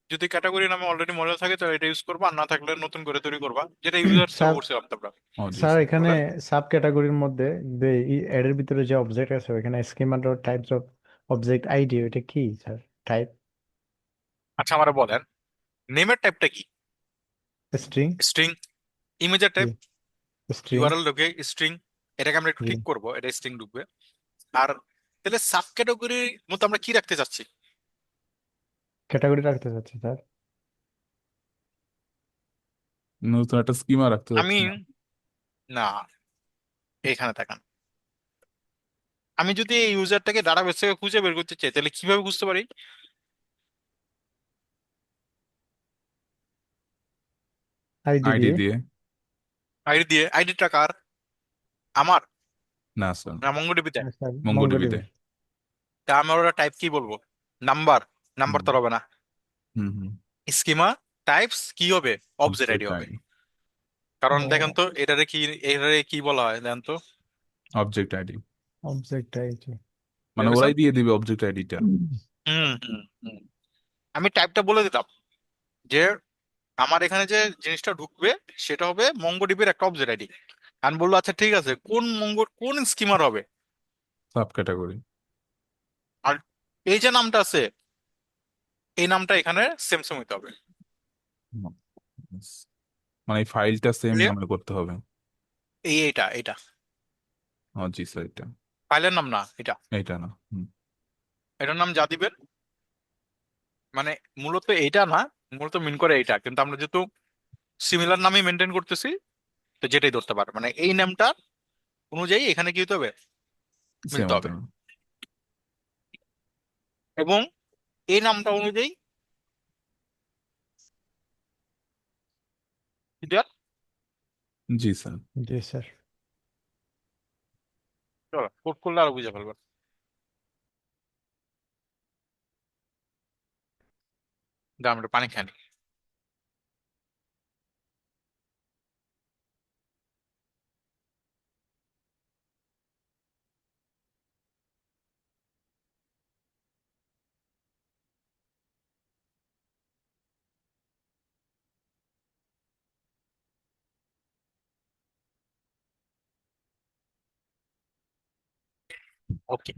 যদি ক্যাটাগরি নামে অলরেডি মডেল থাকে তাহলে এটা ইউজ করবা, আর না থাকলে নতুন করে তৈরি করবা, যেটা ইউজার থ্রো স্যার, করছিলাম তোমরা। ও জি স্যার স্যার। এখানে বলেন। সাব ক্যাটাগরির মধ্যে যে এর ভিতরে যে অবজেক্ট আছে ওখানে schema dot types of object ID, ওইটা কি স্যার? টাইপ আচ্ছা, আমরা বলেন, নেমের টাইপটা কি? স্ট্রিং। স্ট্রিং। ইমেজের জি টাইপ স্ট্রিং। ইউআরএল ঢুকে স্ট্রিং, এটাকে আমরা একটু জি ঠিক করব, এটা স্ট্রিং ঢুকবে। আর তাহলে সাব ক্যাটাগরির মতো আমরা কি রাখতে চাচ্ছি? ক্যাটাগরি রাখতে চাচ্ছি স্যার। নতুন একটা স্কিমা রাখতে আমি যাচ্ছি না। না, এখানে তাকান। আমি যদি এই ইউজারটাকে ডাটাবেস থেকে খুঁজে বের করতে চাই তাহলে কিভাবে বুঝতে পারি? আইডি আইডি দিয়ে। দিয়ে। আইডি দিয়ে। আইডিটা কার? আমার না স্যার, না মঙ্গোডিবিতে? হ্যাঁ স্যার, মঙ্গোডিবিতে। মঙ্গোডিবি। তা আমার ওরা টাইপ কি বলবো? নাম্বার? নাম্বার হুম তো হবে না। হুম হুম। স্কিমা টাইপস কি হবে? অবজেক্ট আইডি অবজেক্ট হবে। আইডি। কারণ দেখেন ও, তো এটারে কি বলা হয় দেখেন তো। Object ID, object ID. মানে বুঝতে ওরাই পেরেছেন? দিয়ে দিবে অবজেক্ট আইডিটা। হুম হুম হুম। আমি টাইপটা বলে দিতাম যে আমার এখানে যে জিনিসটা ঢুকবে সেটা হবে মঙ্গোডিবির একটা অবজেক্ট আইডি। আমি বললো আচ্ছা ঠিক আছে, কোন স্কিমার হবে? Sub category. আর এই যে নামটা আছে, এই নামটা এখানে সেম সেম হইতে হবে। মানে এই ফাইলটা সেম Clear? নামে করতে হবে। এইটা ও জি স্যার, এটা। ফাইলের নাম না এটা। এইটা না। এটার নাম যা দিবেন, মানে মূলত এইটা না, মূলত মিন করে এইটা, কিন্তু আমরা যেহেতু সিমিলার নামই মেনটেন করতেছি তো যেটাই ধরতে পারে, মানে এই নামটা অনুযায়ী এখানে কি হতে হবে? সেম মিলতে হতে হবে। হবে। এবং এই নামটা অনুযায়ী ক্লিয়ার? জি স্যার। জি স্যার। চলো কোড করলে আরো বুঝে ফেলবেন। দাম একটু পানি খান। ওকে,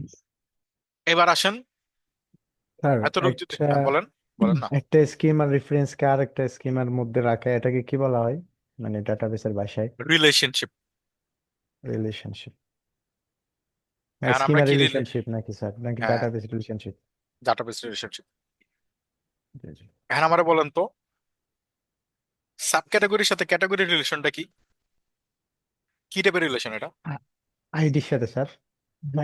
এবার আসেন। স্যার এতটুকু যদি একটা হ্যাঁ, বলেন বলেন না। একটা স্কিমার রেফারেন্সকে আরেকটা স্কিমার মধ্যে রাখা, এটাকে কি বলা হয় মানে ডাটাবেসের ভাষায়? রিলেশনশিপ। রিলেশনশিপ। এখন আমরা স্কিমার কি রিলেশনশিপ নাকি স্যার, নাকি হ্যাঁ, ডাটাবেস রিলেশনশিপ? Database relationship. জি জি। এখন আমারে বলেন তো, সাব ক্যাটাগরির সাথে ক্যাটাগরি রিলেশনটা কি? কি টাইপের রিলেশন এটা? আইডির সাথে স্যার,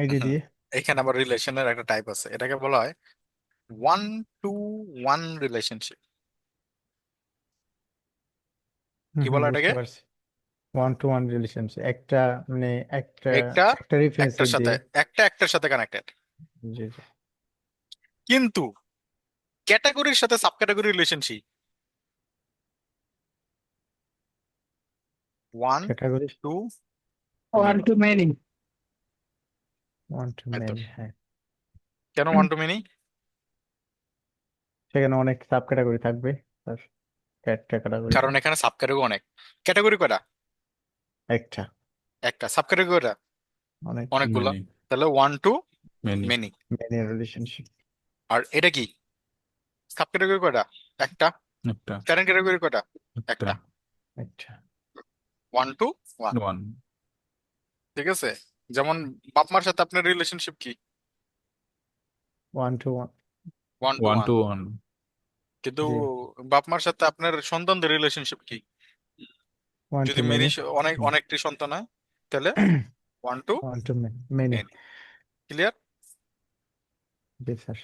আইডি হুম, দিয়ে। এখানে আবার রিলেশনের একটা টাইপ আছে, এটাকে বলা হয় ওয়ান টু ওয়ান রিলেশনশিপ। হুম কি হুম, বলা এটাকে? বুঝতে পারছি। ওয়ান টু ওয়ান রিলেশনশিপ, একটা মানে একটা একটা একটা রেফারেন্সের একটার সাথে, দিয়ে। একটার সাথে কানেক্টেড। জি জি। কিন্তু ক্যাটাগরির সাথে sub category relationship one category to one many. To many. One to তাই তো। মেনি, হ্যাঁ। কেন ওয়ান টু মেনি? সেখানে অনেক সাব ক্যাটাগরি থাকবে স্যার, ক্যাটাগরিতে। কারণ এখানে সাব ক্যাটাগরি অনেক। ক্যাটাগরি কয়টা? একটা। একটা। সাব ক্যাটাগরি কয়টা? অনেক। অনেকগুলা। মেনি। তাহলে one to many. Many. Many relationship. আর এটা কি? সাব ক্যাটাগরি কয়টা? একটা। একটা। কারেন্ট ক্যাটাগরি কয়টা? একটা। একটা। একটা। One to one. ওয়ান। ঠিক আছে। যেমন বাপ মার সাথে আপনার রিলেশনশিপ কি? One to one. One to one one. To one. কিন্তু জি। বাপ মার সাথে আপনার সন্তানদের রিলেশনশিপ কি? ওয়ান টু যদি মেনি। অনেকটি সন্তান হয় তাহলে one to one to many. Many. Clear? জি স্যার।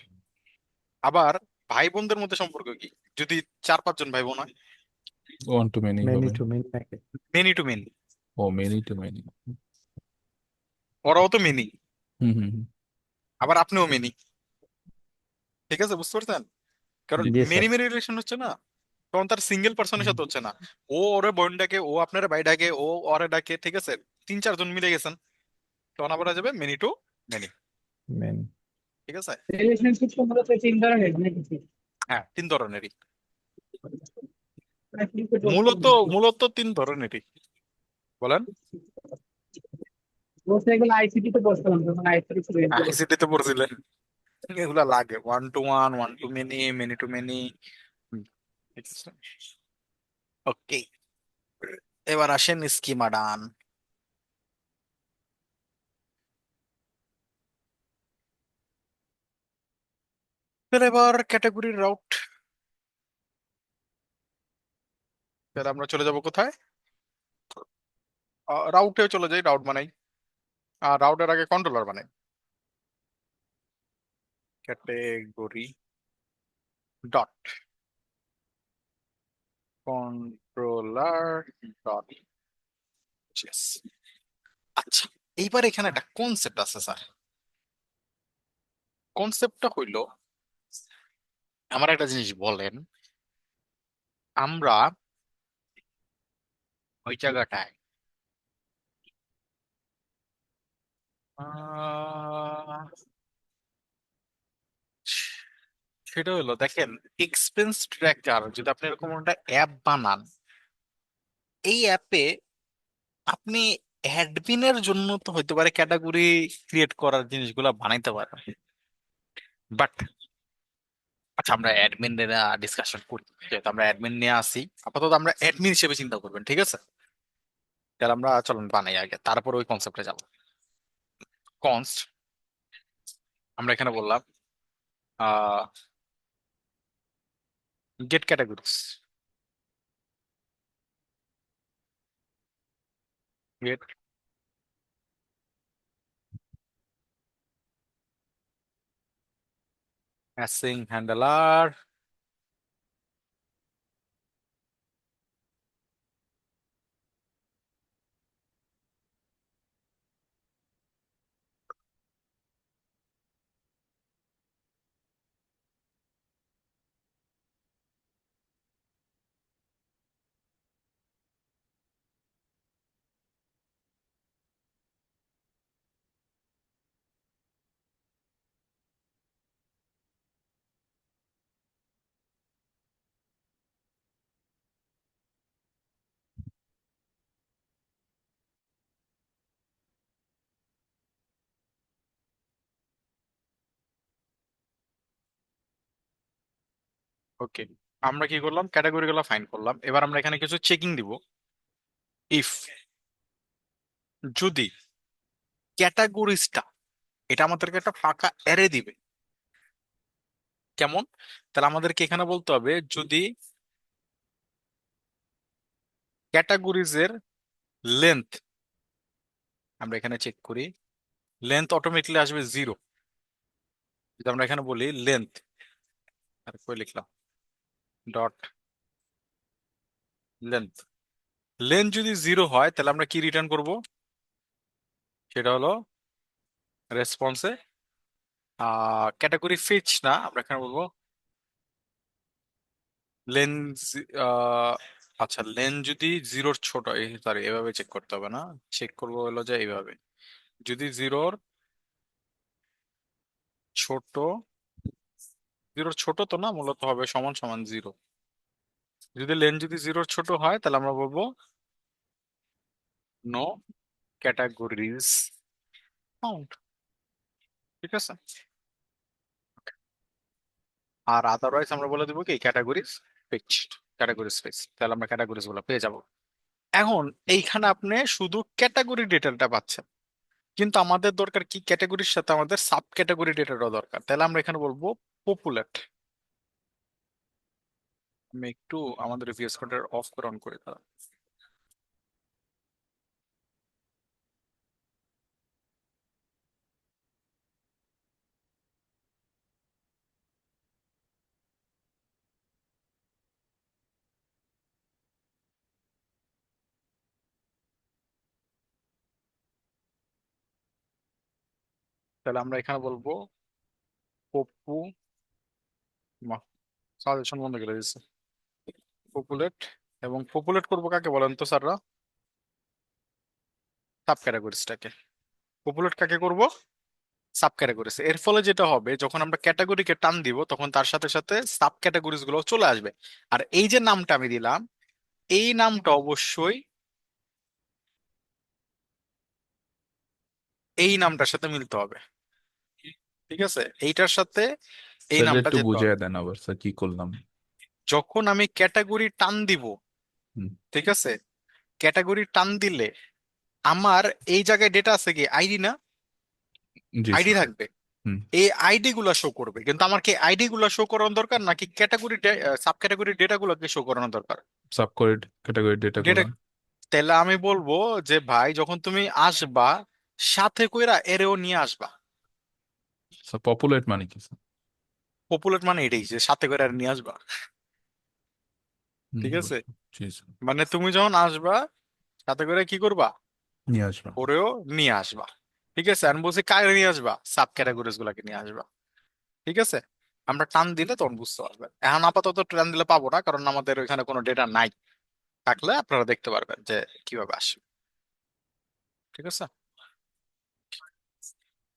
আবার ভাই বোনদের মধ্যে সম্পর্ক কি? যদি চার পাঁচজন ভাই বোন হয়, ওয়ান টু মেনি মেনি হবে। টু মেনি নাকি? Many to many. ও মেনি টু মেনি। ওরাও তো মেনি, হুম হুম হুম। আবার আপনিও মেনি। ঠিক আছে, বুঝতে পারছেন? কারণ জি। জি মেনি স্যার। মেনি রিলেশন হচ্ছে না, তখন তার সিঙ্গেল পার্সনের সাথে হচ্ছে না। ও ওরে বোন ডাকে, ও আপনার ভাই ডাকে, ও ওরে ডাকে, ঠিক আছে? তিন চারজন মিলে গেছেন, তখন আবার হয়ে যাবে মেনি টু মেনি। মেনি। ঠিক আছে। রিলেশনশিপ মূলত তিন ধরনের নাকি? হ্যাঁ, তিন ধরনেরই। আপনি তো মূলত বলছেন, মূলত তিন ধরনেরই। বলেন। বলছে এগুলো আইসিটি তে পড়ছিলাম যখন আইসিটি ছিল এগুলো। আইসিটি তে পড়ছিলেন? এগুলা লাগে one to one, one to many, many to many. Okay, এবার আসেন স্কিমা ডান। তাহলে এবার ক্যাটাগরির রাউট, তাহলে আমরা চলে যাব কোথায়? রাউটে চলে যাই, রাউট বানাই। আর রাউটের আগে কন্ট্রোলার বানাই। Category dot controller dot JS. আচ্ছা, এইবার এখানে একটা কনসেপ্ট আছে স্যার। কনসেপ্টটা হইলো, আমার একটা জিনিস বলেন, আমরা ওই জায়গাটায় আহ, সেটা হলো দেখেন, এক্সপেন্স ট্র্যাকার যদি আপনি এরকম একটা অ্যাপ বানান, এই অ্যাপে আপনি অ্যাডমিনের জন্য তো হইতে পারে ক্যাটাগরি ক্রিয়েট করার জিনিসগুলো বানাইতে পারেন, বাট আচ্ছা আমরা অ্যাডমিন ডিসকাশন করি, যেহেতু আমরা অ্যাডমিন নিয়ে আসি, আপাতত আমরা অ্যাডমিন হিসেবে চিন্তা করবেন, ঠিক আছে? তাহলে আমরা চলুন বানাই আগে, তারপর ওই কনসেপ্টে যাবো। কনস্ট, আমরা এখানে বললাম get categories, get async handler, okay. আমরা কি করলাম, ক্যাটাগরি গুলো ফাইন করলাম, এবার আমরা এখানে কিছু চেকিং দিব। ইফ যদি ক্যাটাগরিজটা, এটা আমাদেরকে একটা ফাঁকা অ্যারে দিবে, কেমন? তাহলে আমাদেরকে এখানে বলতে হবে যদি ক্যাটাগরিজের লেন্থ, আমরা এখানে চেক করি, লেন্থ অটোমেটিকলি আসবে 0। যদি আমরা এখানে বলি লেন্থ, আর কই লিখলাম, ডট লেন্থ, লেন্থ যদি 0 হয় তাহলে আমরা কি রিটার্ন করব? সেটা হলো রেসপন্সে ক্যাটাগরি ফিচ না, আমরা এখানে বলবো লেন্থ। আচ্ছা, লেন্থ যদি 0-র ছোট, সরি এভাবে চেক করতে হবে না, চেক করবো হলো যে এইভাবে, যদি 0-র ছোট, 0-র ছোট তো না, মূলত হবে সমান সমান 0। যদি লেন্থ যদি 0-র ছোট হয় তাহলে আমরা বলবো নো ক্যাটাগরিজ ফাউন্ড, ঠিক আছে? আর আদারওয়াইজ আমরা বলে দিব কি ক্যাটাগরিজ ফিক্সড, ক্যাটাগরিজ ফিক্সড, তাহলে আমরা ক্যাটাগরিজ গুলো পেয়ে যাব। এখন এইখানে আপনি শুধু ক্যাটাগরি ডেটাটা পাচ্ছেন, কিন্তু আমাদের দরকার কি, ক্যাটাগরির সাথে আমাদের সাব ক্যাটাগরি ডেটাটাও দরকার। তাহলে আমরা এখানে বলবো পপুলেট। আমি একটু আমাদের ভিএস কোডের অফ করে অন করি তাহলে। তাহলে আমরা এখানে বলবো পপু, সাজেশন বন্ধ করে দিচ্ছে, পপুলেট। এবং পপুলেট করবো কাকে বলেন তো স্যাররা? সাব ক্যাটাগরিজটাকে। পপুলেট কাকে করব? Sub categories. এর ফলে যেটা হবে, যখন আমরা ক্যাটাগরিকে টান দিব তখন তার সাথে সাথে সাব ক্যাটাগরিজ গুলো চলে আসবে। আর এই যে নামটা আমি দিলাম, এই নামটা অবশ্যই এই নামটার সাথে মিলতে হবে, ঠিক আছে? এইটার সাথে এই স্যার নামটা একটু যেতে হবে। বুঝিয়ে দেন আবার, স্যার কি করলাম? যখন আমি ক্যাটাগরি টান দিব, হুম, ঠিক আছে, ক্যাটাগরি টান দিলে আমার এই জায়গায় ডেটা আছে কি, আইডি না? জি আইডি স্যার। থাকবে। হুম। এই আইডি গুলা শো করবে, কিন্তু আমার কি আইডি গুলা শো করানো দরকার নাকি ক্যাটাগরি সাব ক্যাটাগরি ডেটা গুলোকে শো করানো দরকার? Sub category data data. গুলা। তাহলে আমি বলবো যে ভাই যখন তুমি আসবা সাথে কইরা এরেও নিয়ে আসবা। পপুলেট মানে কি স্যার? পপুলেট মানে এটাই যে সাথে করে আর নিয়ে আসবা। হুম, ঠিক আছে, জি স্যার। মানে তুমি যখন আসবা সাথে করে কি করবা, নিয়ে আসবা। ওরেও নিয়ে আসবা। ঠিক আছে, আমি বলছি কারে নিয়ে আসবা, সাব ক্যাটাগরিজ গুলাকে নিয়ে আসবা। ঠিক আছে, আমরা টান দিলে তখন বুঝতে পারবেন। এখন আপাতত টান দিলে পাবো না, কারণ আমাদের ওইখানে কোনো ডেটা নাই। থাকলে আপনারা দেখতে পারবেন যে কিভাবে আসবে। ঠিক আছে,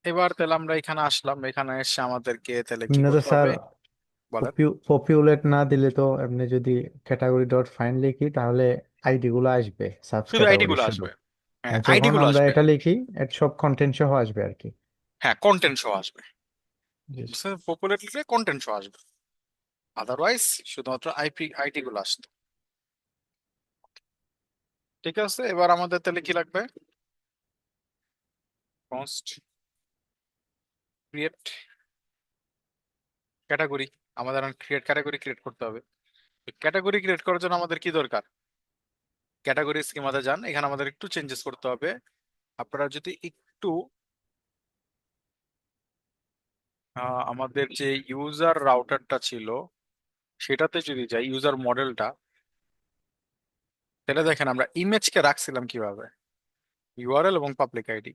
এবার তাহলে আমরা এখানে আসলাম, এখানে এসে আমাদেরকে তাহলে কি এমনি তো করতে স্যার হবে বলেন। পপুলেট না দিলে তো এমনি যদি ক্যাটাগরি ডট ফাইন্ড লিখি তাহলে আইডি গুলো আসবে, সাব শুধু আইডি ক্যাটাগরি গুলো শুধু। আসবে। হ্যাঁ, আর আইডি যখন গুলো আমরা আসবে। এটা লিখি এর সব কন্টেন্ট সহ আসবে আর কি। হ্যাঁ, কন্টেন্ট সহ আসবে। জি। পপুলেট লিখলে কন্টেন্ট সহ আসবে, আদারওয়াইজ শুধুমাত্র আইডি গুলো আসতো। ঠিক আছে, এবার আমাদের তাহলে কি লাগবে, কনস্ট ক্রিয়েট ক্যাটাগরি। আমাদের ক্রিয়েট ক্যাটাগরি ক্রিয়েট করতে হবে। ক্যাটাগরি ক্রিয়েট করার জন্য আমাদের কি দরকার, ক্যাটাগরি স্কিমাতে যান, এখানে আমাদের একটু চেঞ্জেস করতে হবে। আপনারা যদি একটু আমাদের যে ইউজার রাউটারটা ছিল সেটাতে যদি যাই, ইউজার মডেলটা, তাহলে দেখেন আমরা ইমেজকে রাখছিলাম কিভাবে, ইউআরএল এবং পাবলিক আইডি।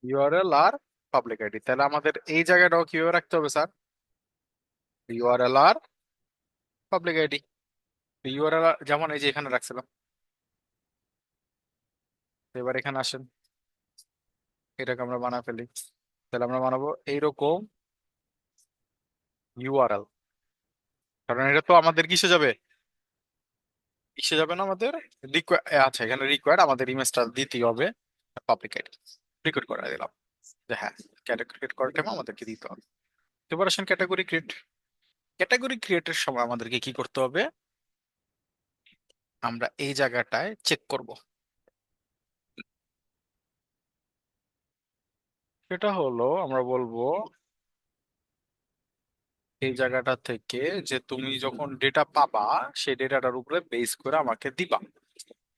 ইউআরএল আর পাবলিক আইডি, তাহলে আমাদের এই জায়গাটাও কিভাবে রাখতে হবে স্যার, ইউআরএল আর পাবলিক আইডি। ইউআরএল যেমন এই যে এখানে রাখছিলাম। এবার এখানে আসেন, এটাকে আমরা বানা ফেলি। তাহলে আমরা বানাবো এইরকম ইউআরএল, কারণ এটা তো আমাদের কিসে যাবে, কিসে যাবে না আমাদের আচ্ছা এখানে রিকোয়ার্ড আমাদের ইমেজটা দিতেই হবে, পাবলিক আইডি রিকোয়ার্ড করে দিলাম যে হ্যাঁ, ক্যাটাগরি ক্রিয়েট করার টাইম আমাদেরকে দিতে হবে। এবার আসেন ক্যাটাগরি ক্রিয়েট। ক্যাটাগরি ক্রিয়েটের সময় আমাদেরকে কি করতে হবে, আমরা এই জায়গাটায় চেক করব। সেটা হলো আমরা বলবো এই জায়গাটা থেকে যে তুমি যখন ডেটা পাবা সেই ডেটাটার উপরে বেস করে আমাকে দিবা।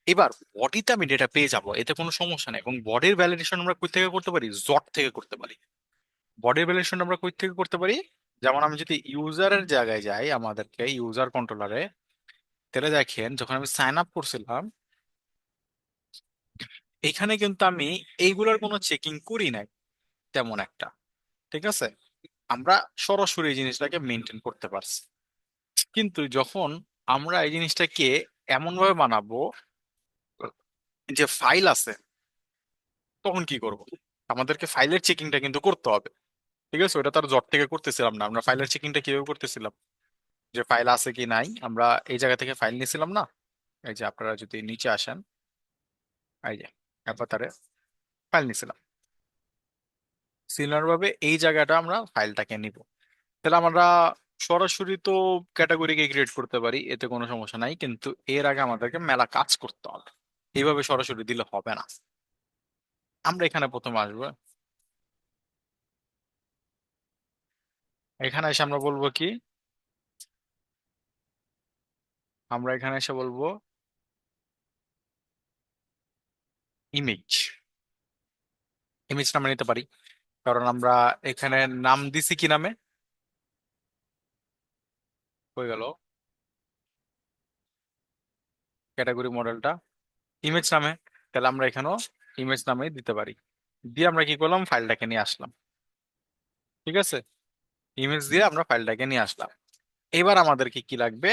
এবার বডিতে আমি ডেটা পেয়ে যাব, এতে কোনো সমস্যা নেই। এবং বডির ভ্যালিডেশন আমরা কই থেকে করতে পারি, জট থেকে করতে পারি। বডির ভ্যালিডেশন আমরা কই থেকে করতে পারি, যেমন আমি যদি ইউজারের জায়গায় যাই, আমাদেরকে ইউজার কন্ট্রোলারে, তাহলে দেখেন যখন আমি সাইন আপ করছিলাম এখানে কিন্তু আমি এইগুলোর কোনো চেকিং করি নাই তেমন একটা। ঠিক আছে, আমরা সরাসরি এই জিনিসটাকে মেনটেন করতে পারছি। কিন্তু যখন আমরা এই জিনিসটাকে এমন ভাবে বানাবো যে ফাইল আছে, তখন কি করব, আমাদেরকে ফাইলের চেকিংটা কিন্তু করতে হবে। ঠিক আছে, ওটা তার জট থেকে করতেছিলাম না। আমরা ফাইলের চেকিংটা কিভাবে করতেছিলাম, যে ফাইল আছে কি নাই, আমরা এই জায়গা থেকে ফাইল নিয়েছিলাম না। এই যে আপনারা যদি নিচে আসেন, এই যে অ্যাভাটারে ফাইল নিয়েছিলাম, সিমিলার ভাবে এই জায়গাটা আমরা ফাইলটাকে নিব। তাহলে আমরা সরাসরি তো ক্যাটাগরিকে ক্রিয়েট করতে পারি, এতে কোনো সমস্যা নাই, কিন্তু এর আগে আমাদেরকে মেলা কাজ করতে হবে। এইভাবে সরাসরি দিলে হবে না। আমরা এখানে প্রথমে আসবো, এখানে এসে আমরা বলবো কি, আমরা এখানে এসে বলবো ইমেজ। ইমেজ নামে নিতে পারি, কারণ আমরা এখানে নাম দিছি কি নামে, হয়ে গেল ক্যাটাগরি মডেলটা ইমেজ নামে। তাহলে আমরা এখানেও ইমেজ নামে দিতে পারি। দিয়ে আমরা কি করলাম, ফাইলটাকে নিয়ে আসলাম। ঠিক আছে, ইমেজ দিয়ে আমরা ফাইলটাকে নিয়ে আসলাম। এবার আমাদেরকে কি লাগবে,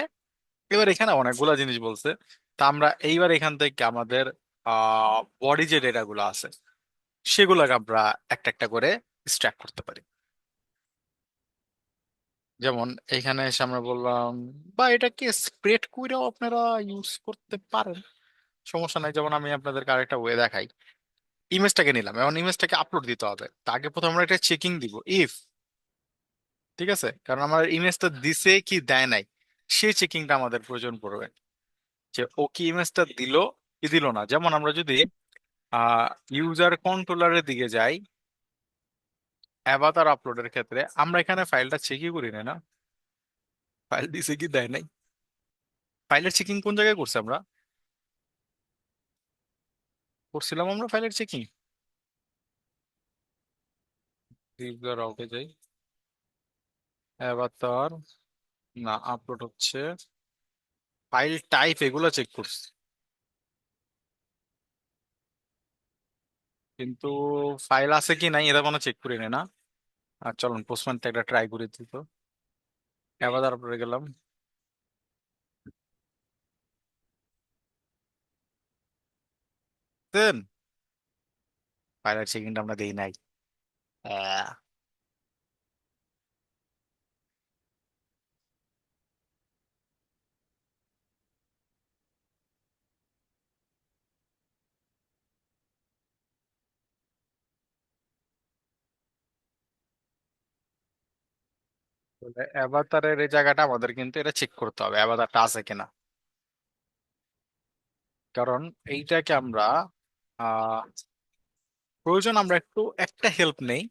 এবার এখানে অনেকগুলা জিনিস বলছে। তা আমরা এইবার এখান থেকে আমাদের বডি যে ডেটা গুলো আছে সেগুলোকে আমরা একটা একটা করে স্ট্যাক করতে পারি। যেমন এখানে এসে আমরা বললাম, বা এটাকে স্প্রেড করেও আপনারা ইউজ করতে পারেন, সমস্যা নাই। যেমন আমি আপনাদেরকে আরেকটা ওয়ে দেখাই, ইমেজটাকে নিলাম, এখন ইমেজটাকে আপলোড দিতে হবে। তা আগে প্রথমে আমরা এটা চেকিং দিব ইফ, ঠিক আছে, কারণ আমার ইমেজটা দিছে কি দেয় নাই সেই চেকিংটা আমাদের প্রয়োজন পড়বে, যে ও কি ইমেজটা দিল কি দিল না। যেমন আমরা যদি ইউজার কন্ট্রোলারের দিকে যাই, অ্যাভাতার আপলোডের ক্ষেত্রে আমরা এখানে ফাইলটা চেকই করি না, না ফাইল দিছে কি দেয় নাই। ফাইলের চেকিং কোন জায়গায় করছি আমরা? করছিলাম আমরা ফাইলের চেকিং। ইউজার আউটে যাই, অ্যাভাতার, না আপলোড হচ্ছে, ফাইল টাইপ এগুলো চেক করছি, কিন্তু ফাইল আছে কি নাই এটা কোনো চেক করি না, না। আর চলুন পোস্টম্যানটা একটা ট্রাই করে দিত। অ্যাভাতার আপলোডে গেলাম, দেন ফাইলের চেকিংটা আমরা দেই নাই। আহ, অ্যাভাতারের এই জায়গাটা আমাদের কিন্তু এটা চেক করতে হবে অ্যাভাতারটা আছে কিনা। কারণ এইটাকে আমরা আহ প্রয়োজন আমরা একটু একটা হেল্প নেই,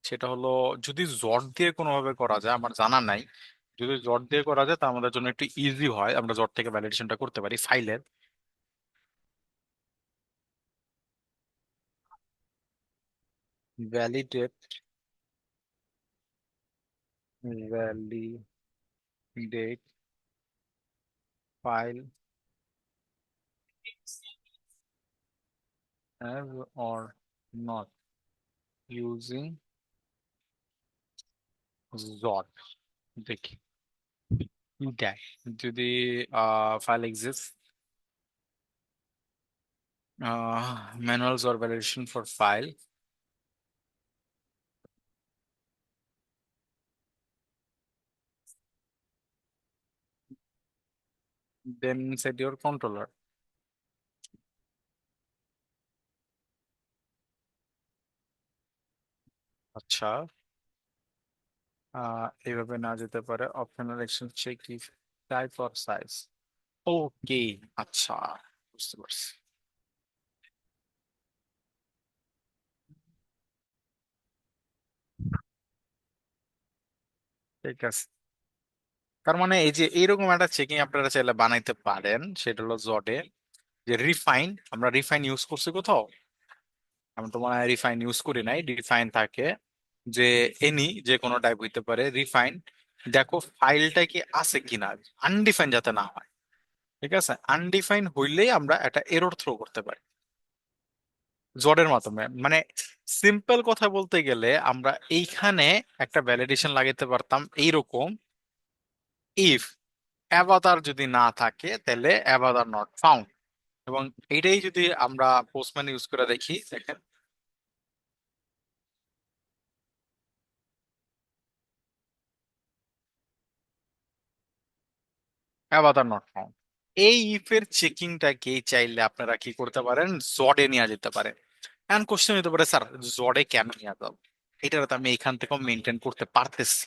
সেটা হলো যদি জট দিয়ে কোনোভাবে করা যায়, আমার জানা নাই, যদি জট দিয়ে করা যায় তা আমাদের জন্য একটু ইজি হয়, আমরা জট থেকে ভ্যালিডেশনটা করতে পারি ফাইলের। Validate, validate file have or not using জট, দেখি কি দেয়। যদি file exist, manuals or validation for file, then set your controller. আচ্ছা, এইভাবে না যেতে পারে, optional action check if type or size. Okay, আচ্ছা, বুঝতে পারছি। ঠিক আছে, তার মানে এই যে এইরকম একটা চেকিং আপনারা চাইলে বানাইতে পারেন, সেটা হলো জডে, যে রিফাইন, আমরা রিফাইন ইউজ করছি কোথাও, আমি তো মনে হয় রিফাইন ইউজ করি নাই। রিফাইন থাকে যে এনি যে কোনো টাইপ হইতে পারে, রিফাইন দেখো ফাইলটা কি আছে কিনা, আনডিফাইন যাতে না হয়। ঠিক আছে, আনডিফাইন হইলেই আমরা একটা এরর থ্রো করতে পারি জডের মাধ্যমে। মানে সিম্পল কথা বলতে গেলে আমরা এইখানে একটা ভ্যালিডেশন লাগাইতে পারতাম এইরকম, ইফ অ্যাভাতার যদি না থাকে তাহলে অ্যাভাতার নট ফাউন্ড। এবং এইটাই যদি আমরা পোস্টম্যান ইউজ করে দেখি, দেখেন অ্যাভাতার নট ফাউন্ড। এই ইফের চেকিংটাকে চাইলে আপনারা কি করতে পারেন, জডে নিয়ে যেতে পারেন। এখন কোশ্চেন হতে পারে, স্যার জডে কেন নিয়ে যাব? এটা তো আমি এখান থেকে মেনটেন করতে পারতেছি।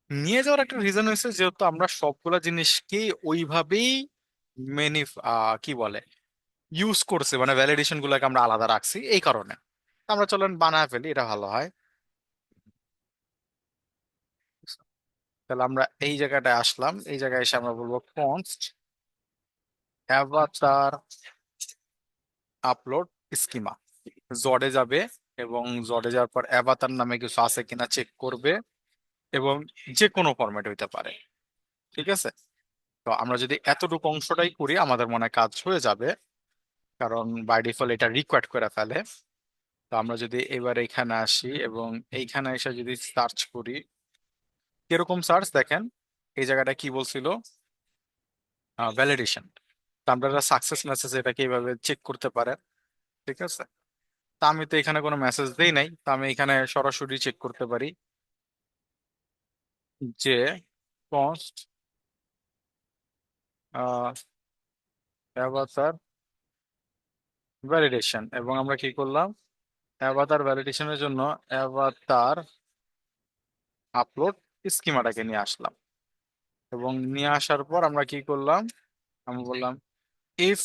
নিয়ে যাওয়ার একটা রিজন হয়েছে যেহেতু আমরা সবগুলা জিনিসকে ওইভাবেই মেনি কি বলে ইউজ করছি, মানে ভ্যালিডেশন গুলাকে আমরা আলাদা রাখছি এই কারণে। আমরা চলেন বানায় ফেলি, এটা ভালো হয়। তাহলে আমরা এই জায়গাটায় আসলাম, এই জায়গায় এসে আমরা বলবো কনস্ট অ্যাভাটার আপলোড স্কিমা, জডে যাবে এবং জডে যাওয়ার পর অ্যাভাটার নামে কিছু আছে কিনা চেক করবে, এবং যে কোনো ফরম্যাট হইতে পারে। ঠিক আছে, তো আমরা যদি এতটুকু অংশটাই করি আমাদের মনে হয় কাজ হয়ে যাবে, কারণ বাই ডিফল্ট এটা রিকোয়ার্ড করে ফেলে। তো আমরা যদি এবার এখানে আসি এবং এইখানে এসে যদি সার্চ করি, কিরকম সার্চ দেখেন, এই জায়গাটা কি বলছিল, ভ্যালিডেশন। তো আমরা সাকসেস মেসেজ এটাকে এইভাবে চেক করতে পারে। ঠিক আছে, তা আমি তো এখানে কোনো মেসেজ দেই নাই, তো আমি এখানে সরাসরি চেক করতে পারি যে কনস্ট অ্যাভাটার ভ্যালিডেশন, এবং আমরা কি করলাম, অ্যাভাটার ভ্যালিডেশনের জন্য অ্যাভাটার আপলোড স্কিমাটাকে নিয়ে আসলাম। এবং নিয়ে আসার পর আমরা কি করলাম, আমরা বললাম ইফ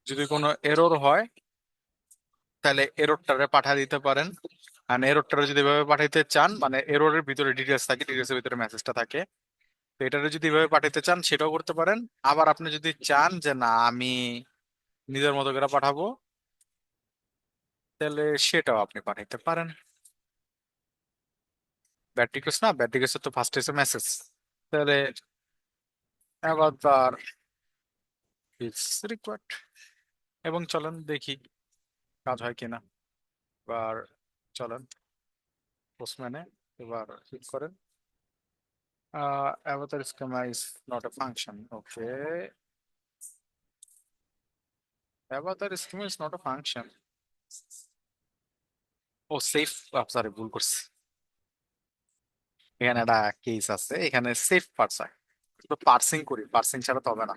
যদি কোনো এরর হয় তাহলে এররটারে পাঠিয়ে দিতে পারেন। আর এররটারে যদি এভাবে পাঠাইতে চান, মানে এররের ভিতরে ডিটেলস থাকে, ডিটেলসের ভিতরে মেসেজটা থাকে, তো এটারে যদি এভাবে পাঠাতে চান সেটাও করতে পারেন। আবার আপনি যদি চান যে না আমি নিজের মতো করে পাঠাবো, তাহলে সেটাও আপনি পাঠাইতে পারেন। ব্যাড রিকোয়েস্ট না, ব্যাড রিকোয়েস্ট তো ফার্স্ট এসে মেসেজ, তাহলে আবার ইটস রিকোয়ার্ড। এবং চলেন দেখি কাজ হয় কিনা। এবার চলেন পোস্টম্যানে এবার ক্লিক করেন। avatar schema is not a function. Okay, avatar schema is not a function. Oh safe, sorry ভুল করছি, এখানে একটা কেস আছে, এখানে সেফ পার্সার, তো পার্সিং করি, পার্সিং ছাড়া তো হবে না,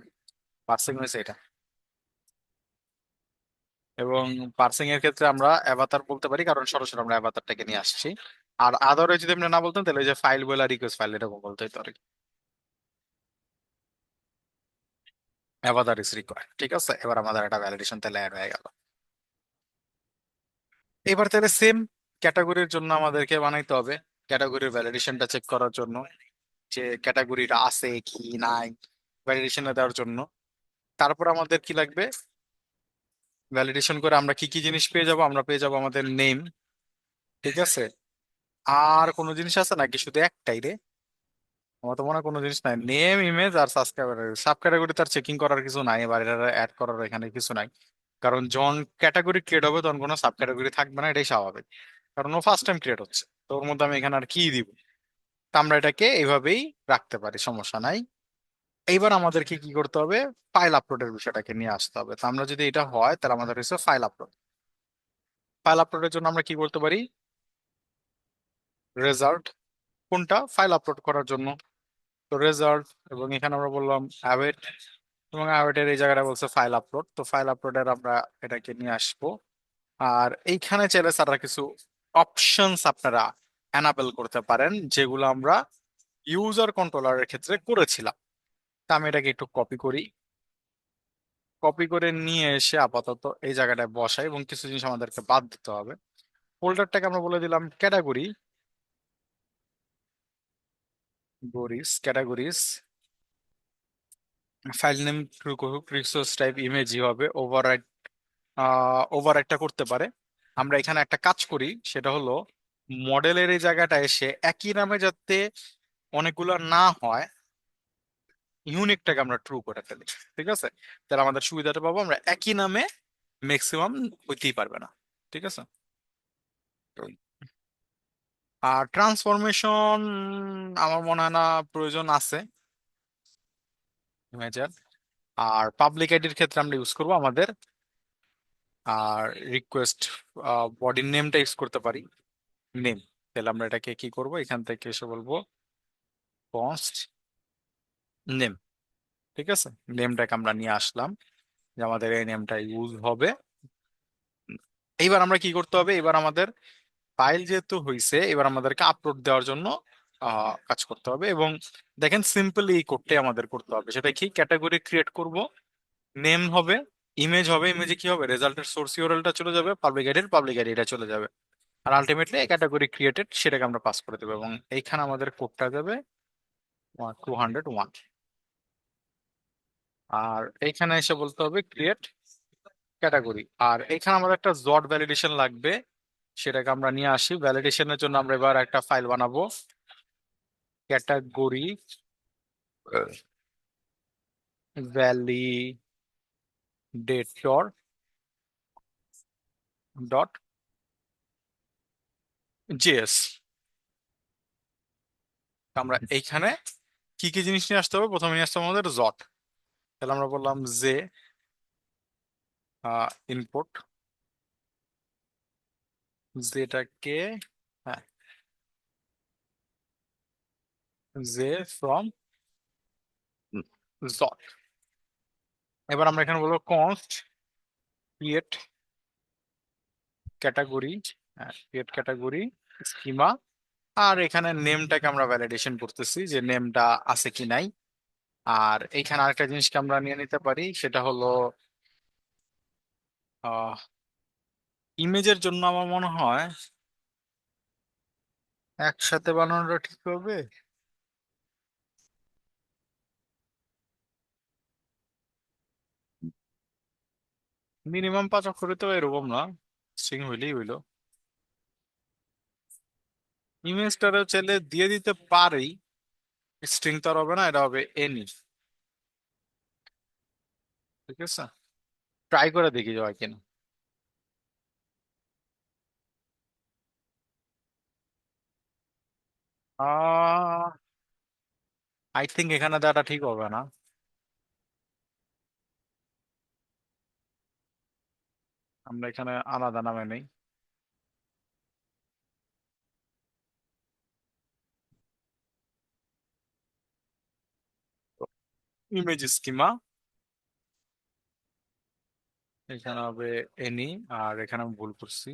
পার্সিং হয়েছে এটা। এবং পার্সিং এর ক্ষেত্রে আমরা অ্যাভাতার বলতে পারি কারণ সরাসরি আমরা অ্যাভাতারটাকে নিয়ে আসছি। আর আদারে যদি আপনি না বলতেন তাহলে ওই যে ফাইল বলে রিকোয়েস্ট ফাইল এরকম বলতে হতো আর কি। অ্যাভাতার ইজ রিকোয়ার্ড, ঠিক আছে। এবার আমাদের একটা ভ্যালিডেশন তাহলে অ্যাড হয়ে গেল। এবার তাহলে সেম ক্যাটাগরির জন্য আমাদেরকে বানাইতে হবে ক্যাটাগরির ভ্যালিডেশনটা চেক করার জন্য, যে ক্যাটাগরিটা আছে কি নাই ভ্যালিডেশন দেওয়ার জন্য। তারপর আমাদের কি লাগবে, ভ্যালিডেশন করে আমরা কি কি জিনিস পেয়ে যাব, আমরা পেয়ে যাব আমাদের নেম, ঠিক আছে। আর কোনো জিনিস আছে নাকি, শুধু একটাই রে, আমার তো মনে হয় কোনো জিনিস নাই, নেম ইমেজ আর সাবস্ক্রাইবার। সাব ক্যাটাগরি তার চেকিং করার কিছু নাই, এবার এটা অ্যাড করার এখানে কিছু নাই, কারণ যখন ক্যাটাগরি ক্রিয়েট হবে তখন কোনো সাব ক্যাটাগরি থাকবে না, এটাই স্বাভাবিক, কারণ ও ফার্স্ট টাইম ক্রিয়েট হচ্ছে। তো ওর মধ্যে আমি এখানে আর কি দিব, তা আমরা এটাকে এইভাবেই রাখতে পারি, সমস্যা নাই। এইবার আমাদেরকে কি করতে হবে, ফাইল আপলোডের বিষয়টাকে নিয়ে আসতে হবে। তো আমরা যদি এটা হয় তাহলে আমাদের হচ্ছে ফাইল আপলোড। ফাইল আপলোডের জন্য আমরা কি করতে পারি, রেজাল্ট, কোনটা, ফাইল আপলোড করার জন্য, তো রেজাল্ট। এবং এখানে আমরা বললাম অ্যাওয়েট, এবং অ্যাওয়েটের এই জায়গাটা বলছে ফাইল আপলোড, তো ফাইল আপলোডের আমরা এটাকে নিয়ে আসবো। আর এইখানে চাইলে স্যাররা কিছু অপশনস আপনারা এনাবেল করতে পারেন, যেগুলো আমরা ইউজার কন্ট্রোলারের ক্ষেত্রে করেছিলাম। তা আমি এটাকে একটু কপি করি, কপি করে নিয়ে এসে আপাতত এই জায়গাটায় বসাই, এবং কিছু জিনিস আমাদেরকে বাদ দিতে হবে। ফোল্ডারটাকে আমরা বলে দিলাম category, categories, file name resource type ইমেজই হবে, ওভাররাইটটা করতে পারে। আমরা এখানে একটা কাজ করি, সেটা হলো মডেলের এই জায়গাটা এসে একই নামে যাতে অনেকগুলো না হয়, ইউনিকটাকে আমরা ট্রু করে ফেলি, ঠিক আছে। তাহলে আমাদের সুবিধাটা পাবো, আমরা একই নামে ম্যাক্সিমাম হইতেই পারবে না, ঠিক আছে। আর ট্রান্সফরমেশন আমার মনে হয় না প্রয়োজন আছে ইমেজের। আর পাবলিক আইডির ক্ষেত্রে আমরা ইউজ করবো আমাদের, আর রিকোয়েস্ট বডির নেমটা ইউজ করতে পারি, নেম। তাহলে আমরা এটাকে কি করব, এখান থেকে এসে বলবো কনস্ট নেম, ঠিক আছে। নেমটাকে আমরা নিয়ে আসলাম, যে আমাদের এই নেমটা ইউজ হবে। এইবার আমরা কি করতে হবে, এবার আমাদের ফাইল যেহেতু হয়েছে, এবার আমাদেরকে আপলোড দেওয়ার জন্য কাজ করতে হবে। এবং দেখেন সিম্পল এই কোডটাই আমাদের করতে হবে, সেটা কি, ক্যাটাগরি ক্রিয়েট করব, নেম হবে, ইমেজ হবে, ইমেজে কি হবে, রেজাল্টের সোর্স ইউআরএলটা চলে যাবে, পাবলিক আইডিটা চলে যাবে, আর আলটিমেটলি ক্যাটাগরি ক্রিয়েটেড সেটাকে আমরা পাস করে দেবো। এবং এইখানে আমাদের কোডটা যাবে 201। আর এইখানে এসে বলতে হবে ক্রিয়েট ক্যাটাগরি। আর এখানে আমাদের একটা জট ভ্যালিডেশন লাগবে, সেটাকে আমরা নিয়ে আসি। ভ্যালিডেশনের জন্য আমরা এবার একটা ফাইল বানাবো, ক্যাটাগরি ভ্যালিডেটর ডট জেএস। আমরা এইখানে কি কি জিনিস নিয়ে আসতে হবে, প্রথমে নিয়ে আসতে হবে আমাদের জট। তাহলে আমরা বললাম যে ইনপুট, যেটাকে, হ্যাঁ, যে ফ্রম জট। এবার আমরা এখানে বলবো const create category, create category schema আর এখানে নেমটাকে আমরা ভ্যালিডেশন করতেছি যে নেমটা আছে কি নাই। আর এইখানে আরেকটা জিনিসকে আমরা নিয়ে নিতে পারি, সেটা হলো ইমেজের জন্য আমার মনে হয় একসাথে বানানোটা ঠিক হবে। মিনিমাম 5 অক্ষরে তো এরকম না, স্ট্রিং হইলেই হইলো। ইমেজটারও চাইলে দিয়ে দিতে পারি, স্ট্রিং তো আর হবে না, এটা হবে এনি। ঠিক আছে, ট্রাই করে দেখি যায় কিনা। আহ আই থিঙ্ক এখানে দেওয়াটা ঠিক হবে না। আমরা এখানে আলাদা নামে নেই। ইমেজ স্কিমা এখানে হবে এনি, আর এখানে আমি ভুল করছি,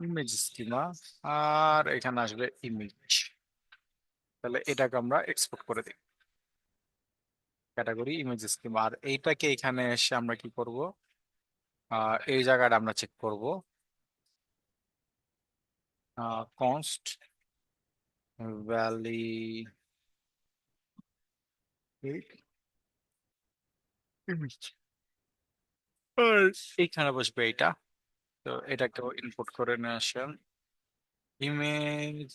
ইমেজ স্কিমা, আর এখানে আসবে ইমেজ। তাহলে এটাকে আমরা এক্সপোর্ট করে দিই, ক্যাটাগরি ইমেজ স্কিমা। আর এইটাকে এখানে এসে আমরা কি করব, এই জায়গাটা আমরা চেক করব কনস্ট ভ্যালি ইমেজ, আর এইখানে বসবে এটা। তো এটাকে ইনপুট করে নিয়ে আসেন। ইমেজ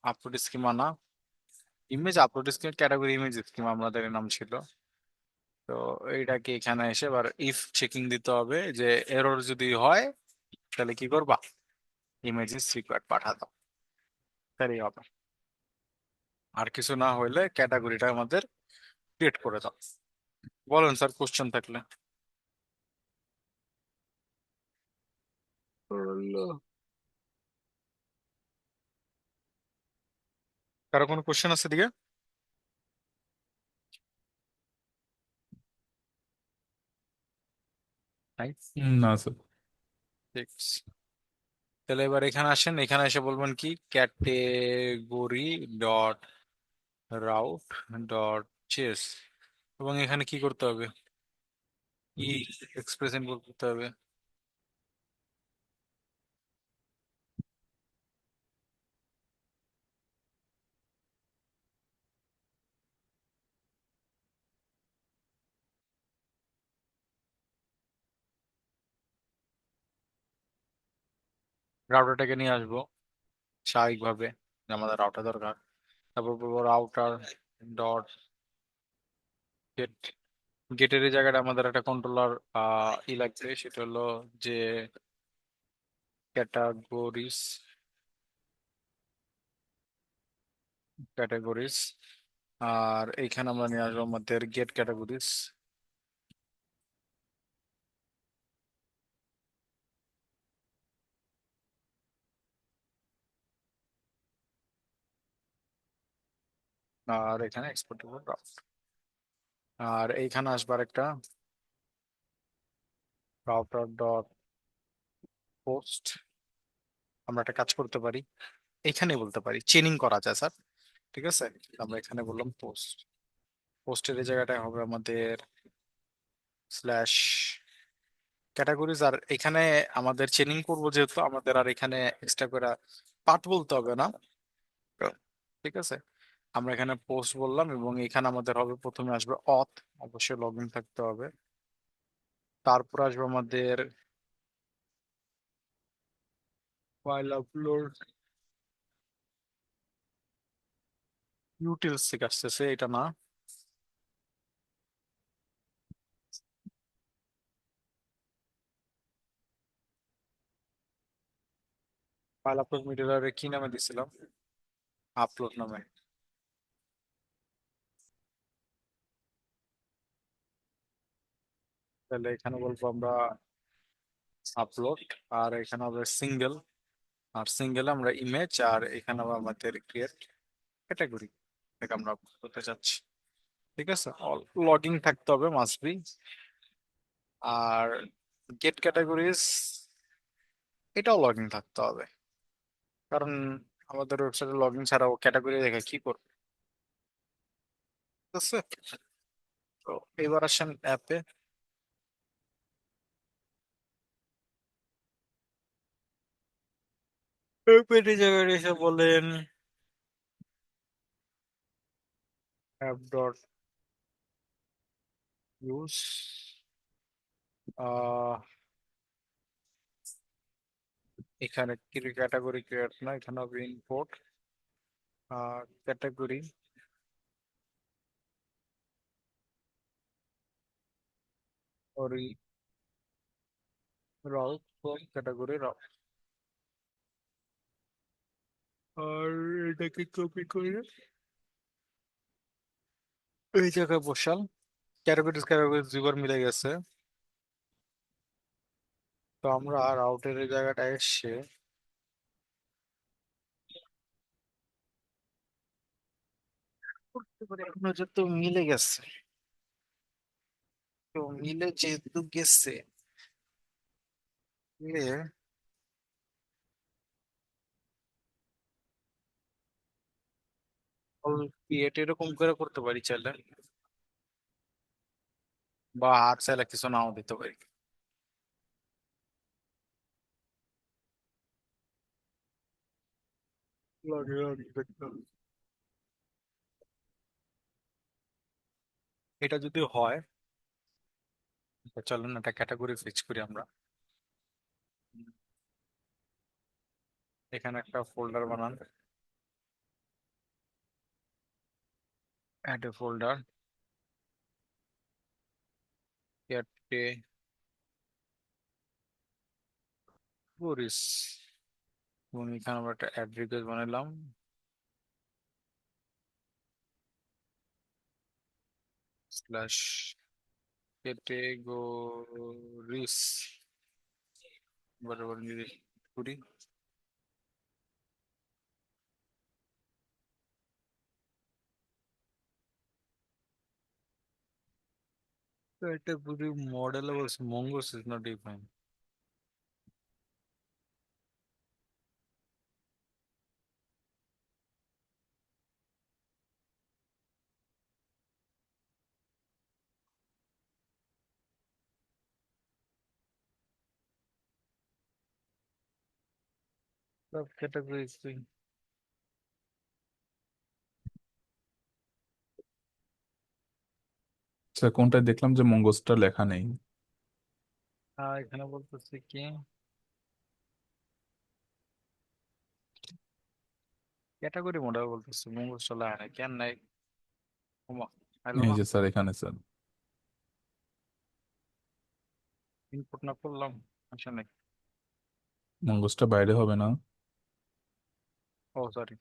আপলোড স্কিমা না, image upload scheme category image scheme আমাদের নাম ছিল। তো এইটাকে এখানে এসে এবার ইফ চেকিং দিতে হবে যে এরর যদি হয় তাহলে কি করবা, ইমেজেস রিকোয়ার্ড পাঠা দাও, তাহলেই হবে। আর কিছু না হইলে ক্যাটাগরিটা আমাদের ক্রিয়েট করে দাও। বলেন স্যার, কোশ্চেন থাকলে। হলো। কারো কোনো কোশ্চেন আছে দিকে? নাই? না স্যার। ঠিক আছে। তাহলে এবার এখানে আসেন, এখানে এসে বলবেন কি category dot route dot chess, এবং এখানে কি করতে হবে, ই এক্সপ্রেশন করতে হবে। রাউটারটাকে নিয়ে আসবো স্বাভাবিকভাবে, যে আমাদের রাউটার দরকার। তারপর বলবো রাউটার ডট গেট, গেটের এই জায়গাটা আমাদের একটা কন্ট্রোলার লাগবে, সেটা হলো যে ক্যাটাগরিজ, ক্যাটাগরিজ। আর এইখানে আমরা নিয়ে আসবো আমাদের গেট ক্যাটাগরিজ। আর এখানে এক্সপোর্ট রাউট। আর এইখানে আসবার একটা রাউটার ডট পোস্ট। আমরা একটা কাজ করতে পারি, এখানে বলতে পারি চেনিং করা যায় স্যার। ঠিক আছে, আমরা এখানে বললাম পোস্ট, পোস্টের এই জায়গাটায় হবে আমাদের স্ল্যাশ ক্যাটাগরিজ। আর এখানে আমাদের চেনিং করবো যেহেতু, আমাদের আর এখানে এক্সট্রা করে পার্ট বলতে হবে না। ঠিক আছে, আমরা এখানে পোস্ট বললাম, এবং এখানে আমাদের হবে প্রথমে আসবে অথ, অবশ্যই লগ ইন থাকতে হবে। তারপর আসবে আমাদের ফাইল আপলোড, ইউটিলস থেকে আসতেছে এটা না। ফাইল আপলোড মিডিয়ারে কি নামে দিছিলাম, আপলোড নামে। তাহলে এখানে বলবো আমরা আপলোড, আর এখানে হবে সিঙ্গেল, আর সিঙ্গেলে আমরা ইমেজ, আর এখানে হবে আমাদের ক্রিয়েট ক্যাটাগরি, এটা আমরা করতে চাচ্ছি। ঠিক আছে, অল লগিং থাকতে হবে মাস্ট বি। আর গেট ক্যাটাগরিজ এটাও লগ ইন থাকতে হবে, কারণ আমাদের ওয়েবসাইটে লগ ইন ছাড়াও ক্যাটাগরি দেখে কি করবে? ঠিক আছে, তো এবার আসেন অ্যাপে। অ্যাপের এই জায়গায় এসে বলেন অ্যাপ ডট ইউজ, এখানে কি ক্যাটাগরি ক্রিয়েট না, এখানে হবে ইম্পোর্ট ক্যাটাগরি, ওরি রাউট ফ্রম ক্যাটাগরি রাউট, আর এটাকে কপি করে এই জায়গায় বসাল। ক্যাটাগরিজ দুইবার মিলে গেছে, তো আমরা রাউটের এই জায়গাটা এসে করতে পারি। এখন যেহেতু মিলে গেছে, তো মিলে যেহেতু গেছে, মিলে ক্রিয়েট এরকম করে করতে পারি চাইলে, বা আর চাইলে কিছু নাও দিতে পারি। লাগে লাগে দেখতে হবে। এটা যদি হয়, তো চলো না, এটা ক্যাটাগরি ফিক্স করি আমরা। এখানে একটা ফোল্ডার বানান, অ্যাড এ ফোল্ডার, ক্যাটাগরিজ, এবং এখানে আমরা একটা অ্যাড রিকোয়েস্ট বানালাম, স্ল্যাশ ক্যাটেগরিজ, বরাবর যদি করি, category model was mongoose is not defined. Sub categories thing. আচ্ছা, কোনটায় দেখলাম যে মঙ্গসটা লেখা নেই? এখানে বলতেছে কি ক্যাটাগরি মডেল বলতেছে, mongoose চলে না কেন নাই? ওমা, আইলো এই না, যে স্যার, এখানে স্যার। ইনপুট না করলাম, আসে নাই। মঙ্গসটা বাইরে হবে না? ও সরি,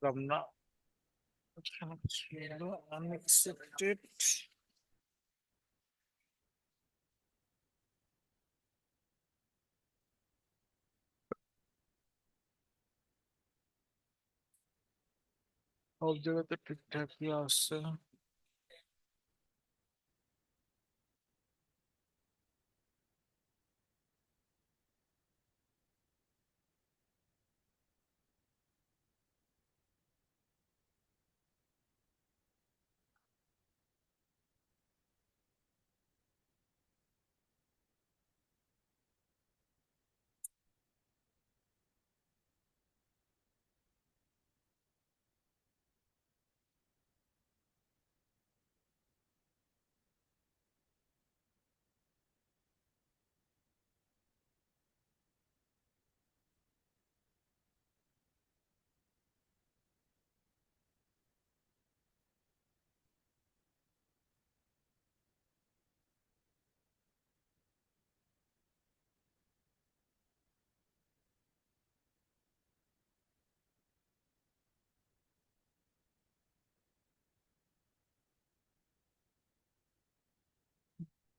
করলাম না, এখানে ছিল আনএক্সেপ্টেড। সব জায়গাতে ঠিকঠাকই আসছে।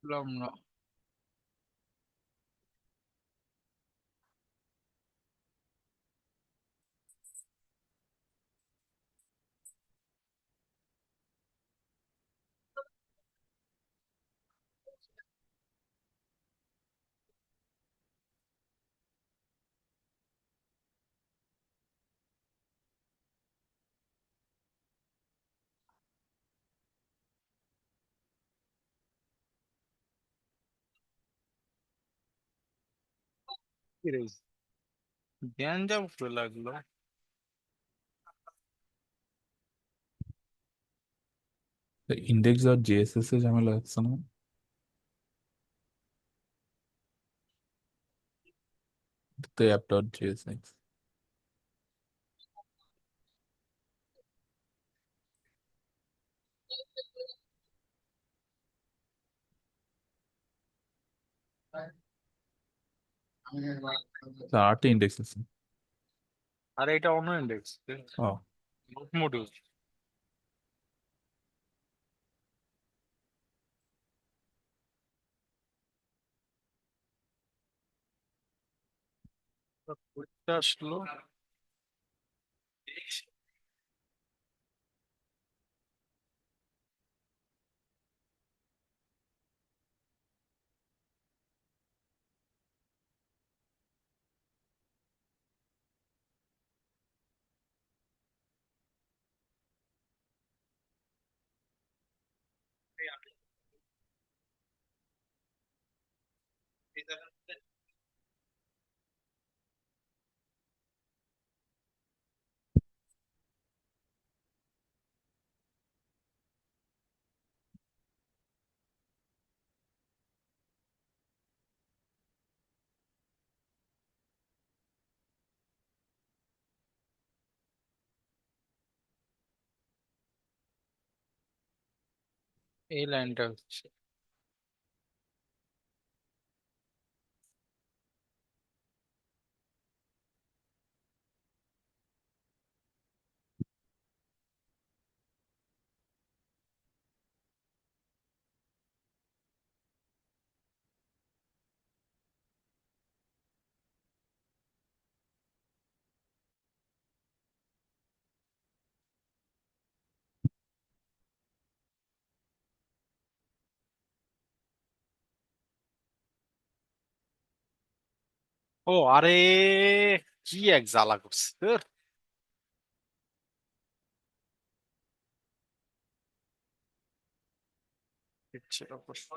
বুঝলাম না। কি রে, গ্যাঞ্জাম উঠতে লাগলো। ইন্ডেক্স আর জেএসএস এ ঝামেলা হচ্ছে না? তো অ্যাপ ডট জেএসএক্স। আটটা ইন্ডেক্স আছে। আর এটা অন্য ইন্ডেক্স ও, মডিউল। পরীক্ষা আসলো। এই লাইনটা হচ্ছে ও আরে, কি এক জ্বালা করছে ধুর। ইচ্ছে অবশ্য।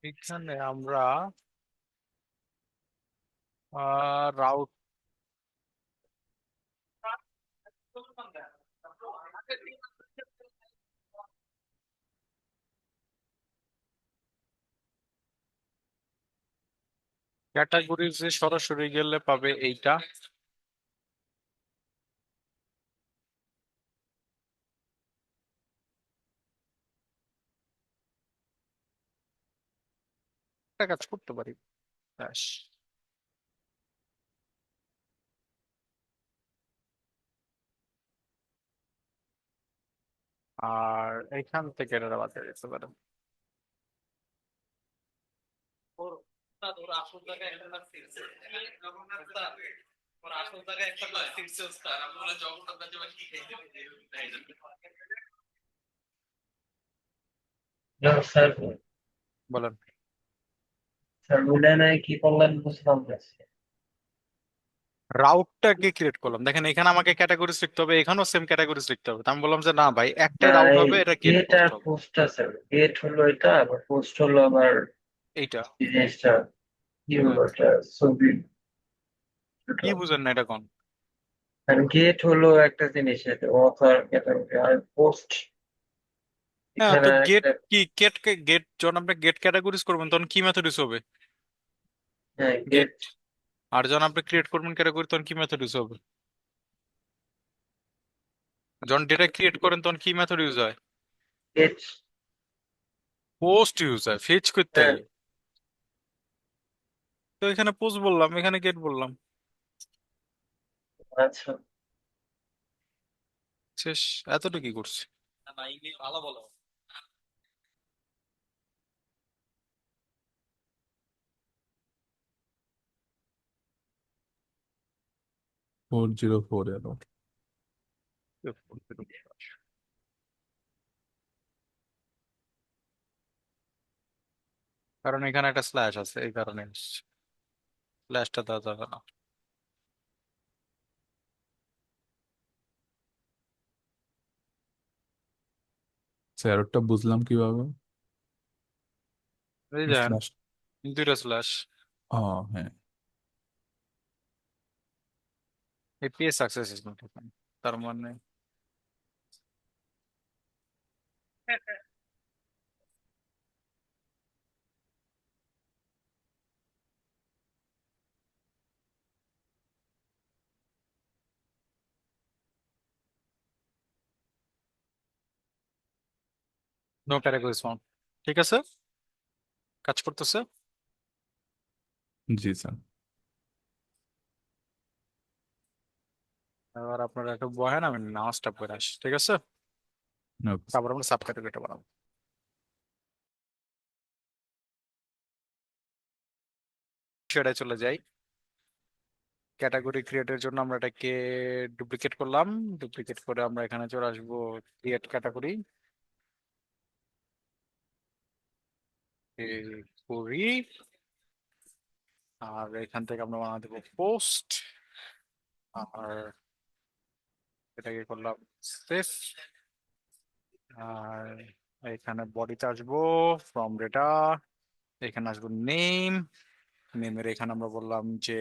এখানে আমরা রাউট ক্যাটাগরিজে সরাসরি গেলে পাবে এইটা। একটা কাজ করতে পারি, ব্যাস। আর এখান থেকে এটা বাদ দিয়ে দিতে পারেন। Hello sir. বলেন। স্যার মূল্যায়নে কি করলেন বুঝলাম না। রাউটটাকে ক্রিয়েট করলাম, দেখেন এখানে আমাকে ক্যাটাগরিজ লিখতে হবে, এখানেও সেম ক্যাটাগরিজ লিখতে হবে। তো আমি বললাম যে না ভাই, একটাই রাউট এই হবে, এটা গেট গেট পোস্ট আর হবে। পোস্ট আছে, গেট হলো এটা আবার পোস্ট হলো আবার এইটা জিনিসটা কি হ্যাঁ। হলো এটা ছবি। কি বুঝেন না এটা কোন? আর গেট হলো একটা জিনিস, এটা অথর ক্যাটাগরি, আর পোস্ট হ্যাঁ, এখানে তো গেট একটা। কি গেট গেট যখন আপনি গেট ক্যাটাগরিজ করবেন তখন কি মেথড ইউজ হবে? হ্যাঁ গেট। গেট। আর যখন আপনি ক্রিয়েট করবেন ক্যাটাগরি তখন কি মেথড ইউজ হবে? যখন ডেটা ক্রিয়েট করেন তখন কি মেথড ইউজ হয়? গেট। পোস্ট ইউজার ফেচ করতে হ্যাঁ, হয়। তো এখানে পোস্ট বললাম, এখানে গেট বললাম, আচ্ছা। শেষ। এতটুকুই করছি। 404 এলো। কারণ এখানে একটা স্ল্যাশ আছে, এই কারণে স্ল্যাশটা দেওয়া যাবে না। এররটা বুঝলাম কিভাবে? এই দেখেন, স্ল্যাশ। দুইটা স্ল্যাশ। ও হ্যাঁ। APS success is not happen, তার মানে নো ক্যাটাগরিজ ফাউন্ড। ঠিক আছে, কাজ করতেছে। জি স্যার। এবার আপনারা একটু বহেন, আমি নামাজটা পড়ে আসি, ঠিক আছে? ওকে। তারপর আমরা সাব ক্যাটাগরিটা বানাবো। সেটাই চলে যাই। ক্যাটাগরি ক্রিয়েটের জন্য আমরা এটাকে ডুপ্লিকেট করলাম। ডুপ্লিকেট করে আমরা এখানে চলে আসবো, ক্রিয়েট ক্যাটাগরি করি। আর এখান থেকে আমরা বানা দেবো পোস্ট। আর এটাকে করলাম সেফ। আর এখানে বডিতে আসবো, ফ্রম ডেটা, এখানে আসবো নেম। নেমের এখানে আমরা বললাম যে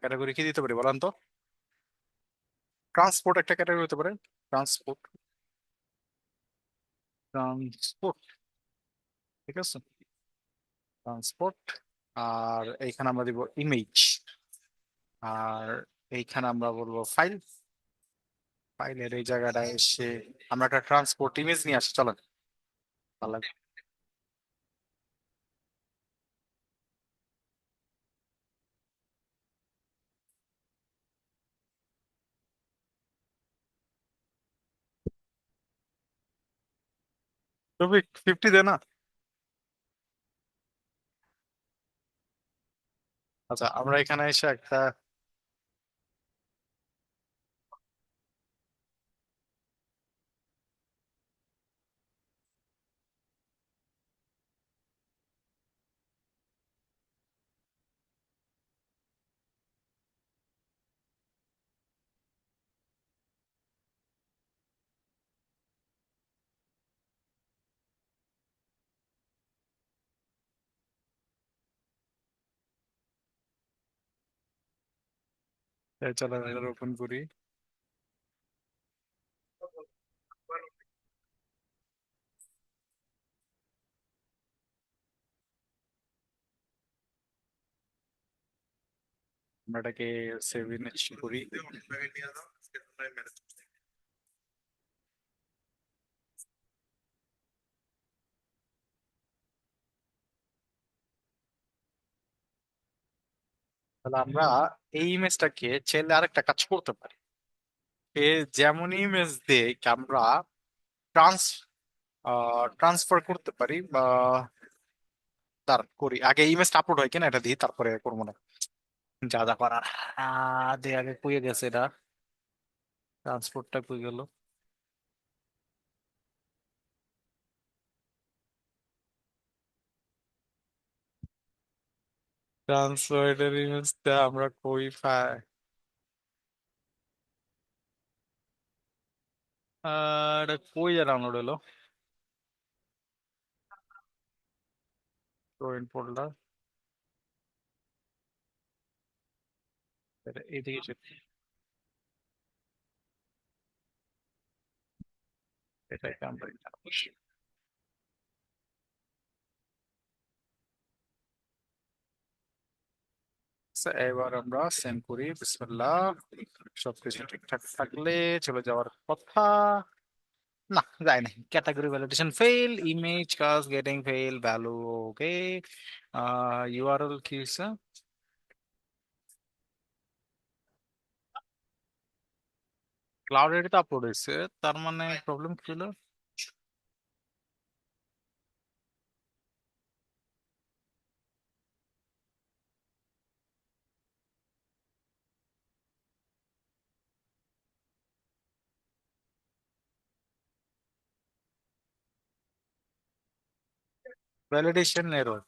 ক্যাটাগরি কি দিতে পারি বলেন তো? ট্রান্সপোর্ট একটা ক্যাটাগরি হতে পারে। ট্রান্সপোর্ট, ট্রান্সপোর্ট, ঠিক আছে, ট্রান্সপোর্ট। আর এইখানে আমরা দিব ইমেজ। আর এইখানে আমরা বলবো ফাইল। ফাইলের এই জায়গাটায় এসে আমরা একটা ট্রান্সপোর্ট ইমেজ নিয়ে আসি, চলেন। তাহলে রবি 50 দে না। আচ্ছা, আমরা এখানে এসে একটা চলেন এটা ওপেন করি। আমরা এটাকে সেভ ইমেজ করি। তাহলে আমরা এই ইমেজটাকে চাইলে আরেকটা কাজ করতে পারি। যেমন ইমেজ দিয়ে আমরা ট্রান্স ট্রান্সফার করতে পারি, বা তার করি আগে ইমেজটা আপলোড হয় কিনা এটা দিই, তারপরে করবো না যা যা করার। দিয়ে আগে কইয়ে গেছে এটা, ট্রান্সপোর্টটা কই গেল? ট্রান্সফারের ইমেজটা আমরা কই পাই? এটা কই যেন ডাউনলোড হলো? টোরেন্ট ফোল্ডার, এইদিকে এটাকে আমরা এখানে বসিয়ে দিই। আচ্ছা, এবার আমরা সেন্ড করি, বিসমিল্লাহ। সবকিছু ঠিকঠাক থাকলে চলে যাওয়ার কথা। না, যায় নাই। ক্যাটাগরি ভ্যালিডেশন ফেল, ইমেজ কাজ গেটিং ফেল, ভ্যালু ওকে, ইউআরএল কি হইছে? ক্লাউড এডিতে আপলোড হয়েছে, তার মানে প্রবলেম কি হলো? Validation error.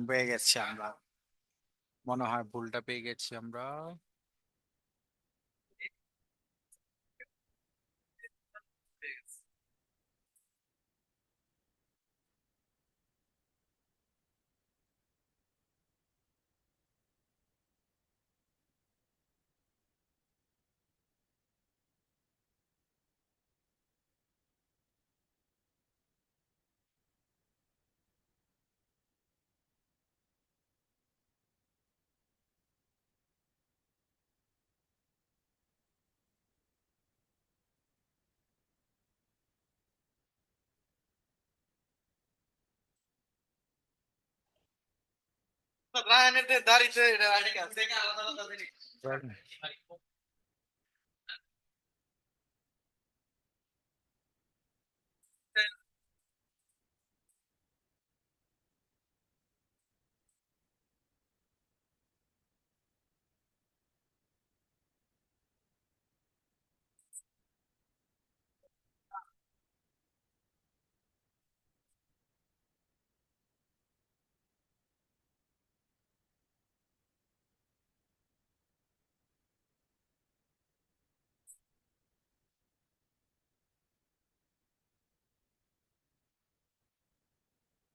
পেয়ে গেছি আমরা, মনে হয় ভুলটা পেয়ে গেছি আমরা।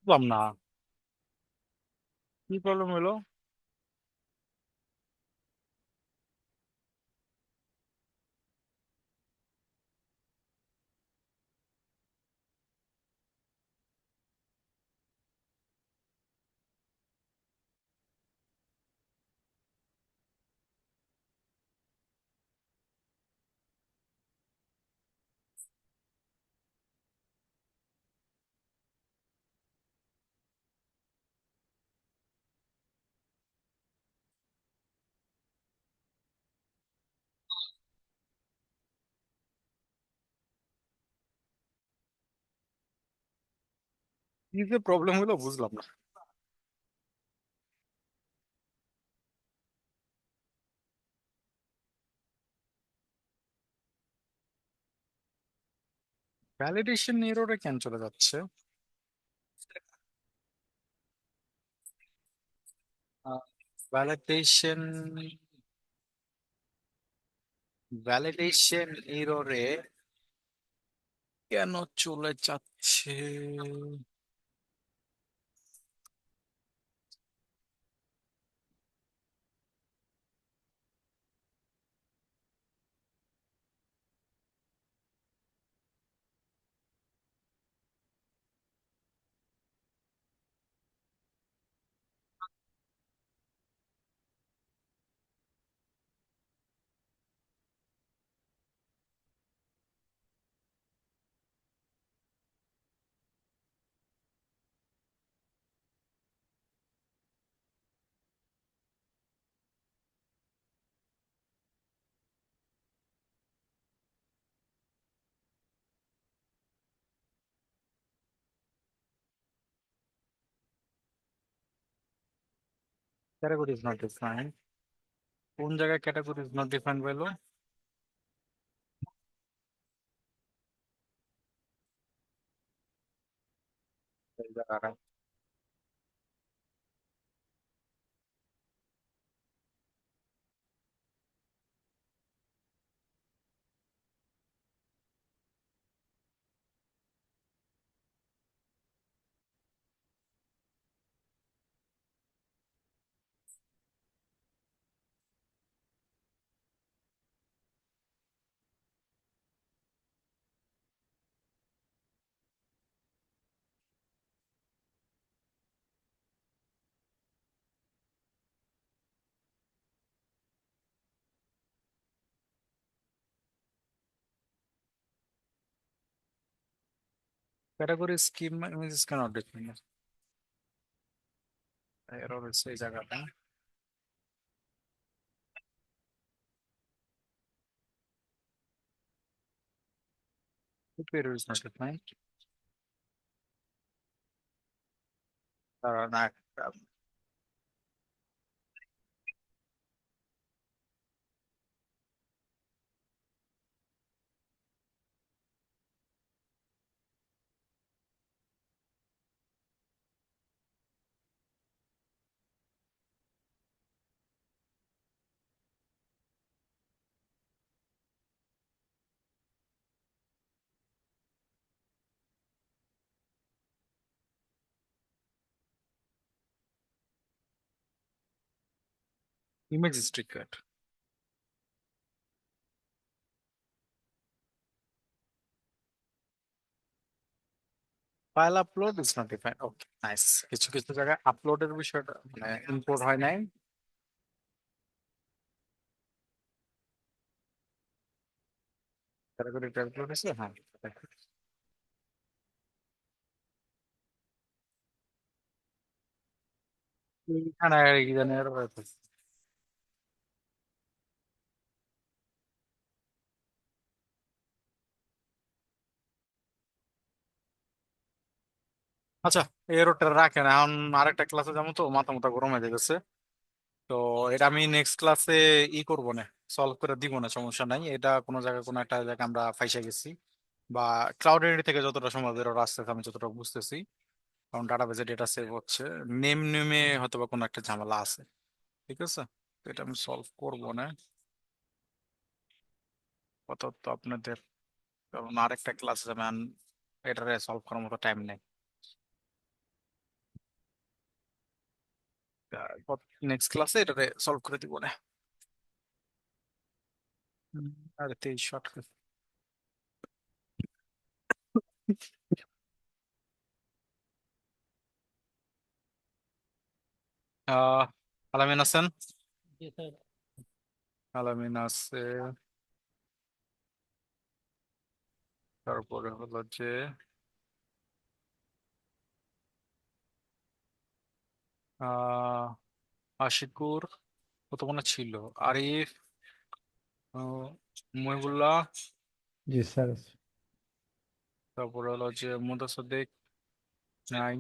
বুঝলাম না কি প্রবলেম হলো। কি যে প্রবলেম হলো বুঝলাম না। ভ্যালিডেশন এররে কেন চলে যাচ্ছে? ভ্যালিডেশন ভ্যালিডেশন এররে কেন চলে যাচ্ছে? Category is not defined. কোন জায়গায় ক্যাটাগরি ইজ নট ডিফাইন্ড বলো? এই জায়গাটা category scheme images can't define. Error হচ্ছে এই জায়গাটা। Error is not defined. কারণ একটা image is triggered. File upload is not defined. Okay nice. কিছু কিছু জায়গায় আপলোডের বিষয়টা মানে ইম্পোর্ট হয় নাই। ক্যাটাগরি আপলোড হয়েছে, হ্যাঁ। এখানে কি জানি error হইতেছে। আচ্ছা, এররটা রাখেন এখন। আরেকটা ক্লাসে যাবো তো মাথা মাথা গরম হয়ে যাচ্ছে। তো এটা আমি নেক্সট ক্লাসে করবো না, সলভ করে দিব না, সমস্যা নাই। এটা কোনো জায়গায় কোনো একটা জায়গায় আমরা ফাইসা গেছি, বা ক্লাউড এডিট থেকে যতটা সম্ভব এরর আসতেছে আমি যতটা বুঝতেছি। কারণ ডাটাবেজে ডেটা সেভ হচ্ছে, নেমে হয়তো বা কোনো একটা ঝামেলা আছে। ঠিক আছে, তো এটা আমি সলভ করবো না কত তো আপনাদের, কারণ আরেকটা ক্লাস যাবে এটারে সলভ করার মতো টাইম নেই। নেক্সট ক্লাসে এটারে সলভ করে দিব না। আর 23 শর্ট। আহ আলামিন আছেন? আলামিন আছে। তারপরে হলো যে আহ আশিকুর, কত মনে ছিল, আরিফ, আহ, মহিবুল্লাহ, জি স্যার। তারপরে হলো যে মুদাসদ্দিক, নাই,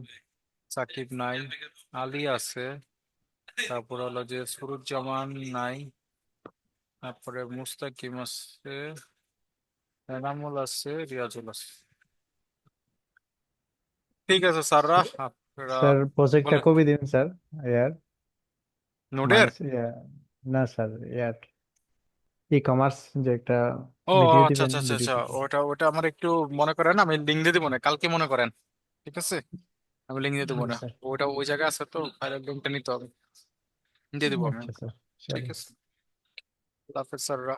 সাকিব নাই, আলী আছে, তারপর হলো যে সুরুজ্জামান নাই, তারপরে মুস্তাকিম আছে, এনামুল আছে, রিয়াজুল আছে। ঠিক আছে স্যাররা, আপনারা স্যার প্রজেক্টটা বলেন। কবে দিন স্যার? ইয়ার নোডের? মানে না স্যার, ইয়ার ই কমার্স যে একটা ও ভিডিও আচ্ছা দিবেন, আচ্ছা আচ্ছা ভিডিও আচ্ছা, ওটা ওটা আমার একটু মনে করেন, আমি লিঙ্ক দিয়ে দিব না, কালকে মনে করেন, ঠিক আছে? আমি লিঙ্ক দিয়ে দেবো না, স্যার। ওটা ওই জায়গায় আছে তো, ফাইলের লিঙ্কটা নিতে হবে, দিয়ে দিব আমি। আচ্ছা স্যার, ঠিক চলো। আছে, আল্লাহ হাফেজ স্যাররা।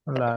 আল্লাহ